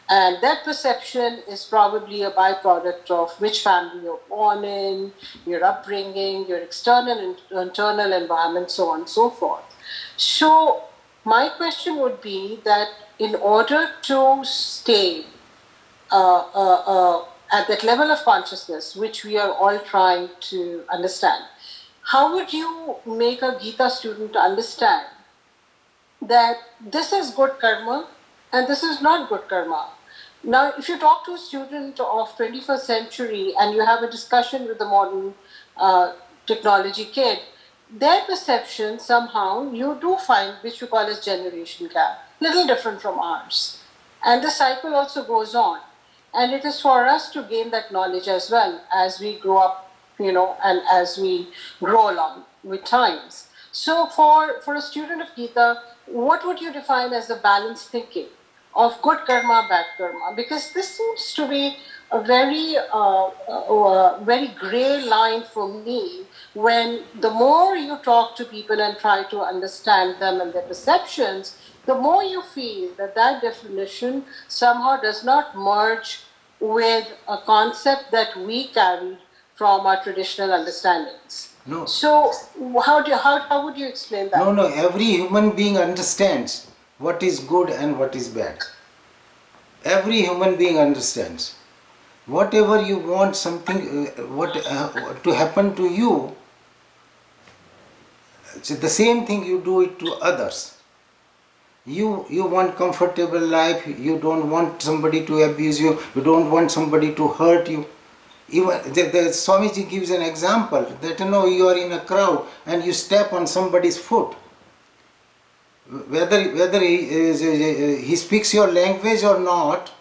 And that perception is probably a byproduct of which family you're born in, your upbringing, your external and internal environment, so on and so forth. So my question would be that in order to stay at that level of consciousness, which we are all trying to understand, how would you make a Gita student to understand that this is good karma and this is not good karma? Now, if you talk to a student of 21st century and you have a discussion with the modern technology kid, their perception somehow you do find, which we call as generation gap, little different from ours. And the cycle also goes on. And it is for us to gain that knowledge as well as we grow up, and as we grow along with times. So for a student of Gita, what would you define as the balanced thinking of good karma, bad karma? Because this seems to be a very gray line for me, when the more you talk to people and try to understand them and their perceptions, the more you feel that definition somehow does not merge with a concept that we carried from our traditional understandings. No. So how would you explain that? No, every human being understands what is good and what is bad. Every human being understands. Whatever you want something to happen to you, it's the same thing you do it to others. You want comfortable life, you don't want somebody to abuse you, you don't want somebody to hurt you. Even the Swamiji gives an example that you are in a crowd and you step on somebody's foot. Whether he speaks your language or not,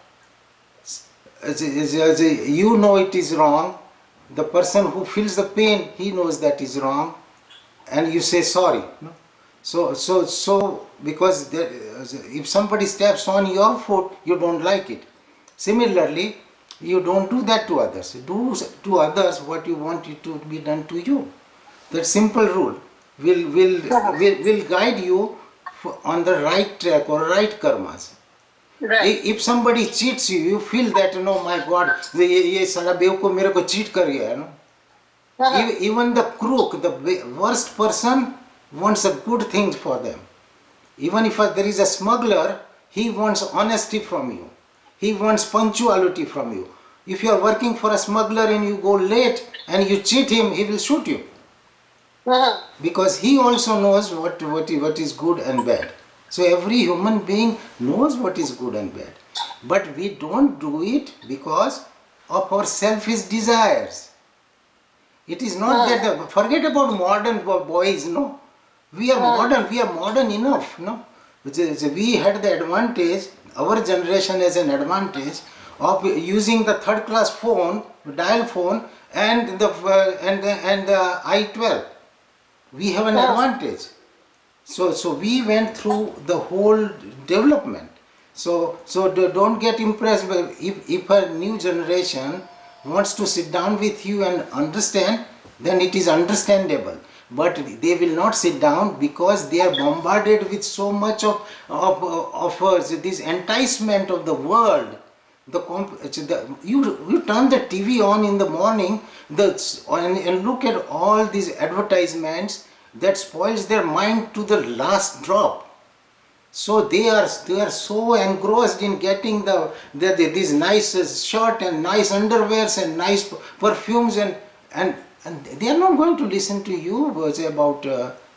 you know it is wrong. The person who feels the pain, he knows that is wrong, and you say sorry. So because if somebody steps on your foot, you don't like it. Similarly, you don't do that to others. Do to others what you want it to be done to you. That simple rule will guide you on the right track or right karmas. Right. If somebody cheats you, you feel that, my God, ये साला बेवकूफ मेरे को cheat कर गया है, Even the crook, the worst person, wants a good thing for them. Even if there is a smuggler, he wants honesty from you. He wants punctuality from you. If you are working for a smuggler and you go late and you cheat him, he will shoot you. Because he also knows what is good and bad. So every human being knows what is good and bad. But we don't do it because of our selfish desires. It is not that, forget about modern boys, no. We are modern enough, no. We had the advantage, our generation has an advantage of using the third class phone, dial phone, and the I-12. We have an advantage. So we went through the whole development. So don't get impressed if a new generation wants to sit down with you and understand, then it is understandable. But they will not sit down because they are bombarded with so much of this enticement of the world. You turn the TV on in the morning and look at all these advertisements that spoils their mind to the last drop. So they are so engrossed in getting these nice shirt and nice underwears and nice perfumes and they are not going to listen to you about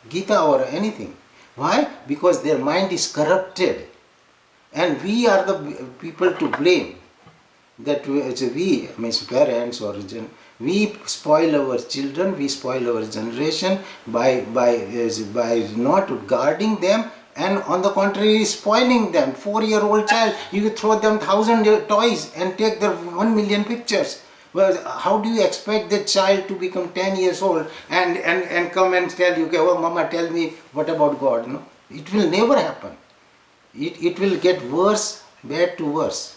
Gita or anything. Why? Because their mind is corrupted, and we are the people to blame. That we, means parents or we spoil our children, we spoil our generation by not guarding them, and on the contrary spoiling them. 4-year-old child, you throw them 1,000 toys and take their 1 million pictures. Well, how do you expect that child to become 10 years old and come and tell you, okay, oh mama, tell me what about God? No, it will never happen. It will get worse, bad to worse.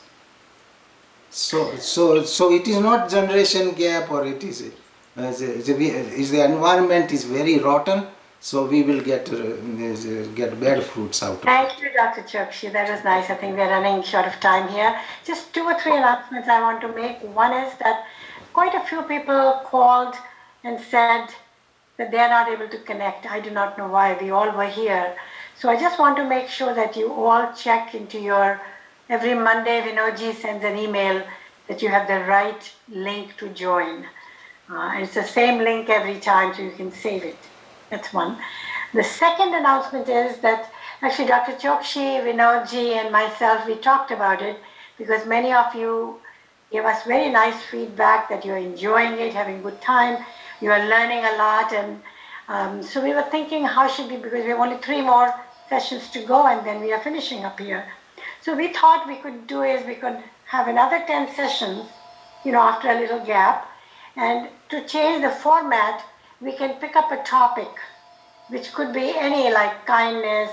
So it is not generation gap, or it is the environment is very rotten. So we will get bad fruits out of it. Thank you, Dr. Chokshi. That was nice. I think we're running short of time here. Just 2 or 3 announcements I want to make. One is that quite a few people called and said that they are not able to connect. I do not know why. We all were here. So I just want to make sure that you all check into your, every Monday Vinodji sends an email that you have the right link to join. It's the same link every time, so you can save it. That's one. The second announcement is that actually Dr. Chokshi, Vinodji, and myself, we talked about it because many of you gave us very nice feedback that you're enjoying it, having a good time, you are learning a lot, and so we were thinking how should we, because we have only 3 more sessions to go and then we are finishing up here. So we thought we could do is we could have another 10 sessions, after a little gap, and to change the format, we can pick up a topic, which could be any, like kindness,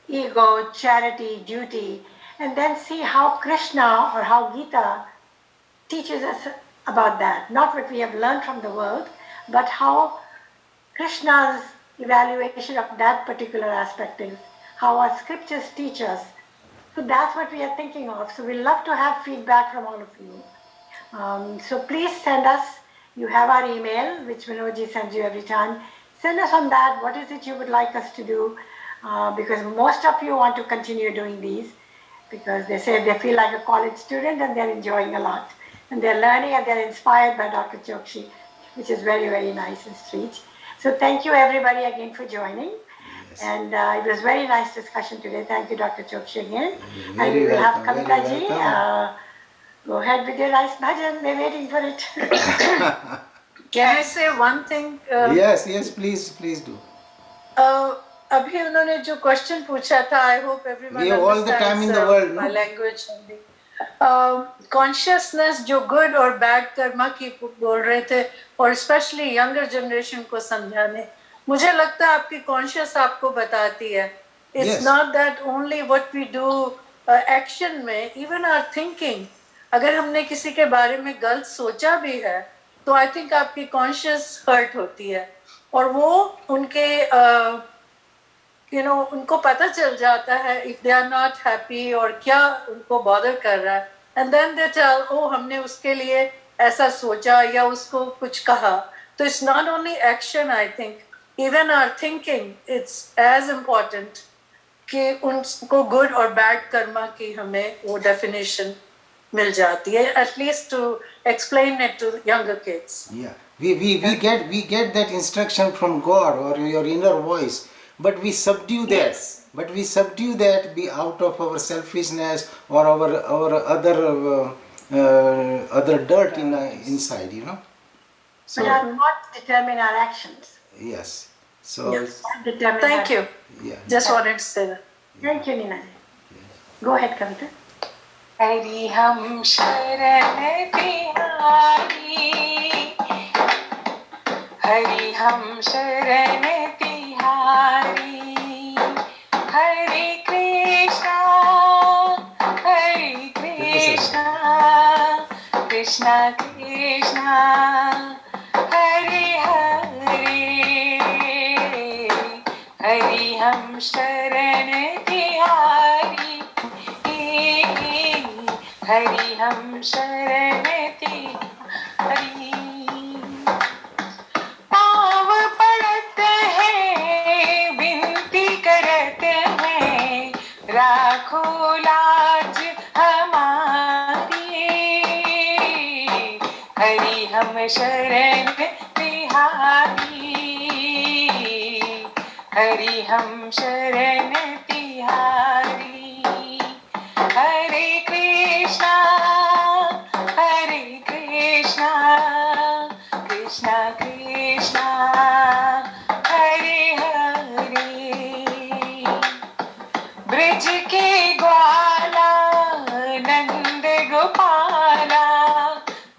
ego, charity, duty, and then see how Krishna or how Gita teaches us about that. Not what we have learned from the world, but how Krishna's evaluation of that particular aspect is, how our scriptures teach us. So that's what we are thinking of. So we love to have feedback from all of you. So please send us. You have our email, which Vinodji sends you every time. Send us on that. What is it you would like us to do? Because most of you want to continue doing these because they say they feel like a college student and they're enjoying a lot. And they're learning and they're inspired by Dr. Chokshi, which is very, very nice and sweet. So thank you everybody again for joining. Yes. And it was very nice discussion today. Thank you, Dr. Chokshi, again. And we will have Kavita ji. Go ahead with your nice bhajan. We're waiting for it. Can I say one thing? Yes, please do. अभी उन्होंने जो question पूछा था, I hope everyone all the time in the world, my language. Consciousness जो good और bad Karma की बोल रहे थे, और especially younger generation को समझाने, मुझे लगता है आपकी conscious आपको बताती है. It's not that only what we do action में, even our thinking. अगर हमने किसी के बारे में गलत सोचा भी है, तो I think आपकी conscious hurt होती है, और वो उनके उनको पता चल जाता है if they are not happy और क्या उनको bother कर रहा है, and then they tell, oh हमने उसके लिए ऐसा सोचा या उसको कुछ कहा, So it's not only action, I think, even our thinking, it's as important कि उनको good or bad karma की हमें वो definition मिल जाती है, at least to explain it to younger kids. Yeah, we get that instruction from God or your inner voice, but we subdue that. Yes. But we subdue that be out of our selfishness or our other dirt inside, you know. So But our thoughts determine our actions. yes, so Yes. Determine Thank our- you. yeah. Just wanted to say that. Thank you, Nina. Go ahead, Kavita. Hari हम शरण तिहारी, हरि हम शरण तिहारी, हरे कृष्णा कृष्णा कृष्णा हरे हरे, हरि हम शरण तिहारी, हरि हम शरण तिहारी। पाँव पड़त है विनती करत है, राखो लाज हमारी, हरि हम शरण तिहारी, हरि हम शरण तिहारी। हरे कृष्णा कृष्णा कृष्णा हरे हरे, ब्रज के ग्वाला नंद गोपाला,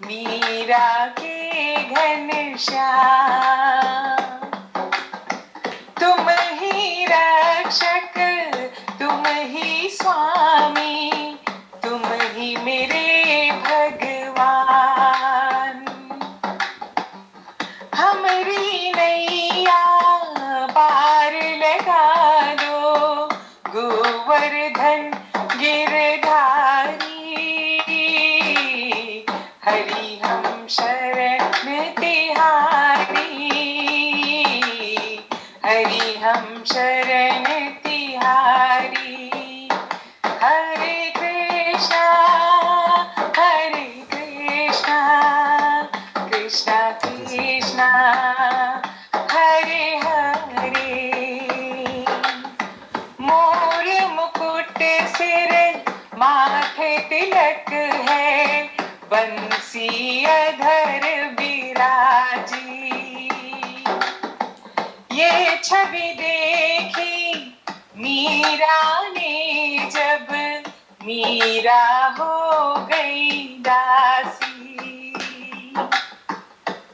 मीरा के घनश्याम, तुम ही रक्षक तुम ही स्वामी, तुम ही मेरे भगवान, हमारी नैया पार लगा दो, गोवर्धन गिरधारी, हरि हम शरण तिहारी, हरि हम शरण तिहारी। हरे कृष्णा कृष्णा कृष्णा हरे हरे, मोर मुकुट सिर माथे तिलक है, बंसी अधर बिराजी, ये छवि देखी मीरा ने जब, मीरा हो गई दासी,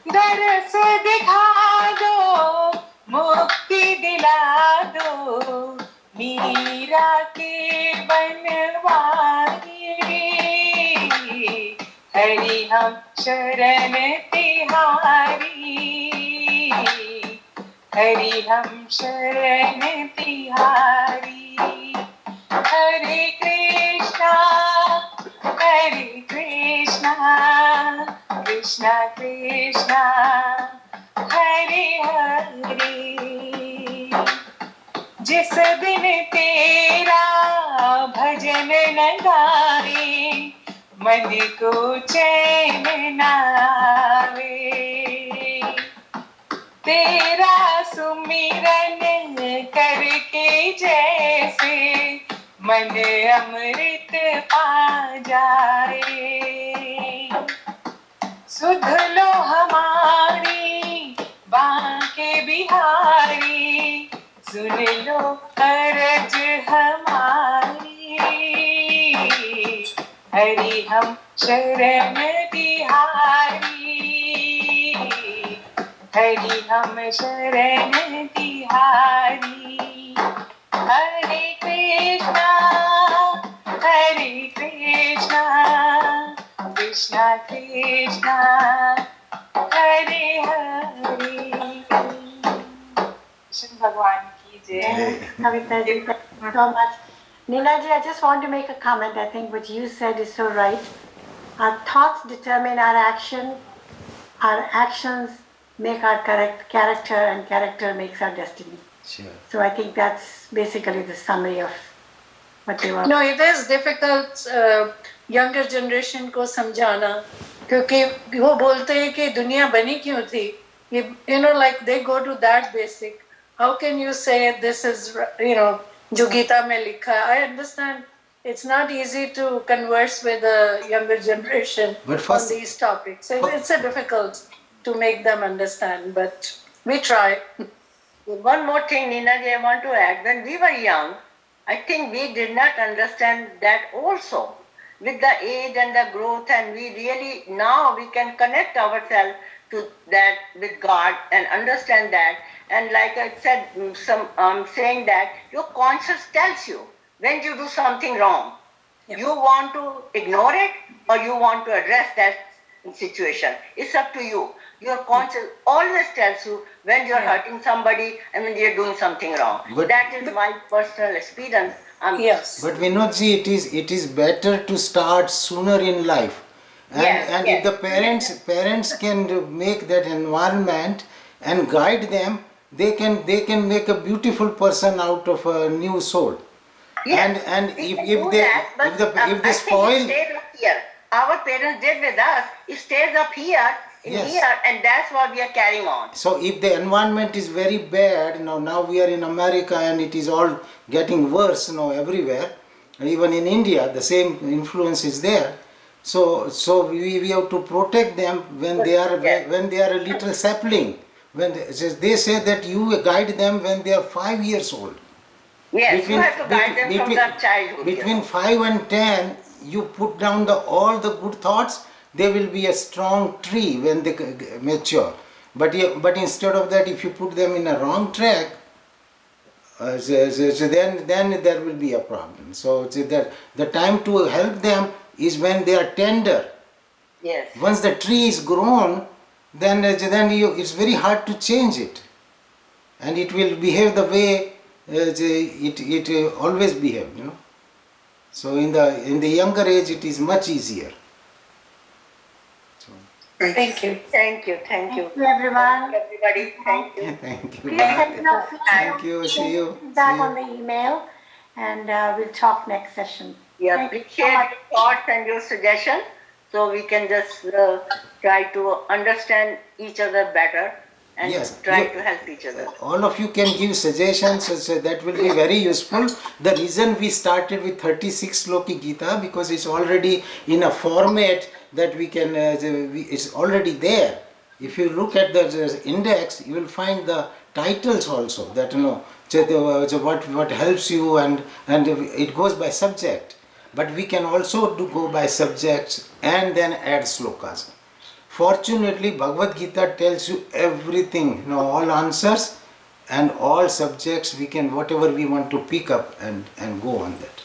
दरस दिखा दो मुक्ति दिला दो, मीरा के बनवारी, हरि हम शरण तिहारी, हरि हम शरण तिहारी। हरे कृष्णा कृष्णा कृष्णा हरे हरे, जिस दिन तेरा भजन न गाए, मन को चैन न आवे, तेरा सुमिरन करके जैसे मन अमृत पा जाए, सुध लो हमारी बांके बिहारी, सुन लो अरज हमारी, हरि हम शरण तिहारी, हरि हम शरण तिहारी। हरे कृष्णा कृष्णा कृष्णा हरे हरे। कृष्ण भगवान की जय। Kavita ji, thank you so much. Nina ji, I just want to make a comment. I think what you said is so right. Our thoughts determine our actions make our correct character, and character makes our destiny. Sure. So I think that's basically the summary of what they were. No, it is difficult younger generation को समझाना क्योंकि वो बोलते हैं कि दुनिया बनी क्यों थी. You know, like they go to that basic. How can you say this is, जो गीता में लिखा है? I understand it's not easy to converse with the younger generation on these topics. It's a difficult to make them understand, but we try. One more thing, Ninaji, I want to add. When we were young, I think we did not understand that also. With the age and the growth, and we really, now we can connect ourselves to that with God and understand that. And like I said, saying that your conscience tells you when you do something wrong. Yeah. You want to ignore it or you want to address that situation. It's up to you. Your conscience always tells you when you're hurting somebody and when you're doing something wrong. But that is my personal experience. Yes. But Vinodji, it is better to start sooner in life. And if the parents can make that environment and guide them, they can make a beautiful person out of a new soul. Yes, and if they spoil, here. Our parents did with us. It stays up here, here, and that's what we are carrying on. So if the environment is very bad, now we are in America and it is all getting worse everywhere. Even in India, the same influence is there. So we have to protect them when they are a little sapling. When they say that you guide them when they are 5 years old. Yes, you have to guide them from their childhood. Between 5 and 10, you put down all the good thoughts. They will be a strong tree when they mature. But instead of that, if you put them in a wrong track, then there will be a problem. So the time to help them is when they are tender. Yes. Once the tree is grown, then it's very hard to change it, and it will behave the way it always behaved. So in the younger age, it is much easier. Thank you. Thank you. Thank you. Thank you, everyone. Everybody, thank you. Thank you. Please let me know if you Thank you. See you. Back on the email, and we'll talk next session. Yeah, Thank you please so share much. your thoughts and your suggestions so we can just try to understand each other better and try to help each other. All of you can give suggestions, so that will be very useful. The reason we started with 36 Sloki Gita, because it's already in a format that we can, it's already there. If you look at the index, you will find the titles also, that what helps you, and it goes by subject. But we can also go by subjects and then add slokas. Fortunately, Bhagavad Gita tells you everything, all answers and all subjects. We can, whatever we want to pick up and go on that.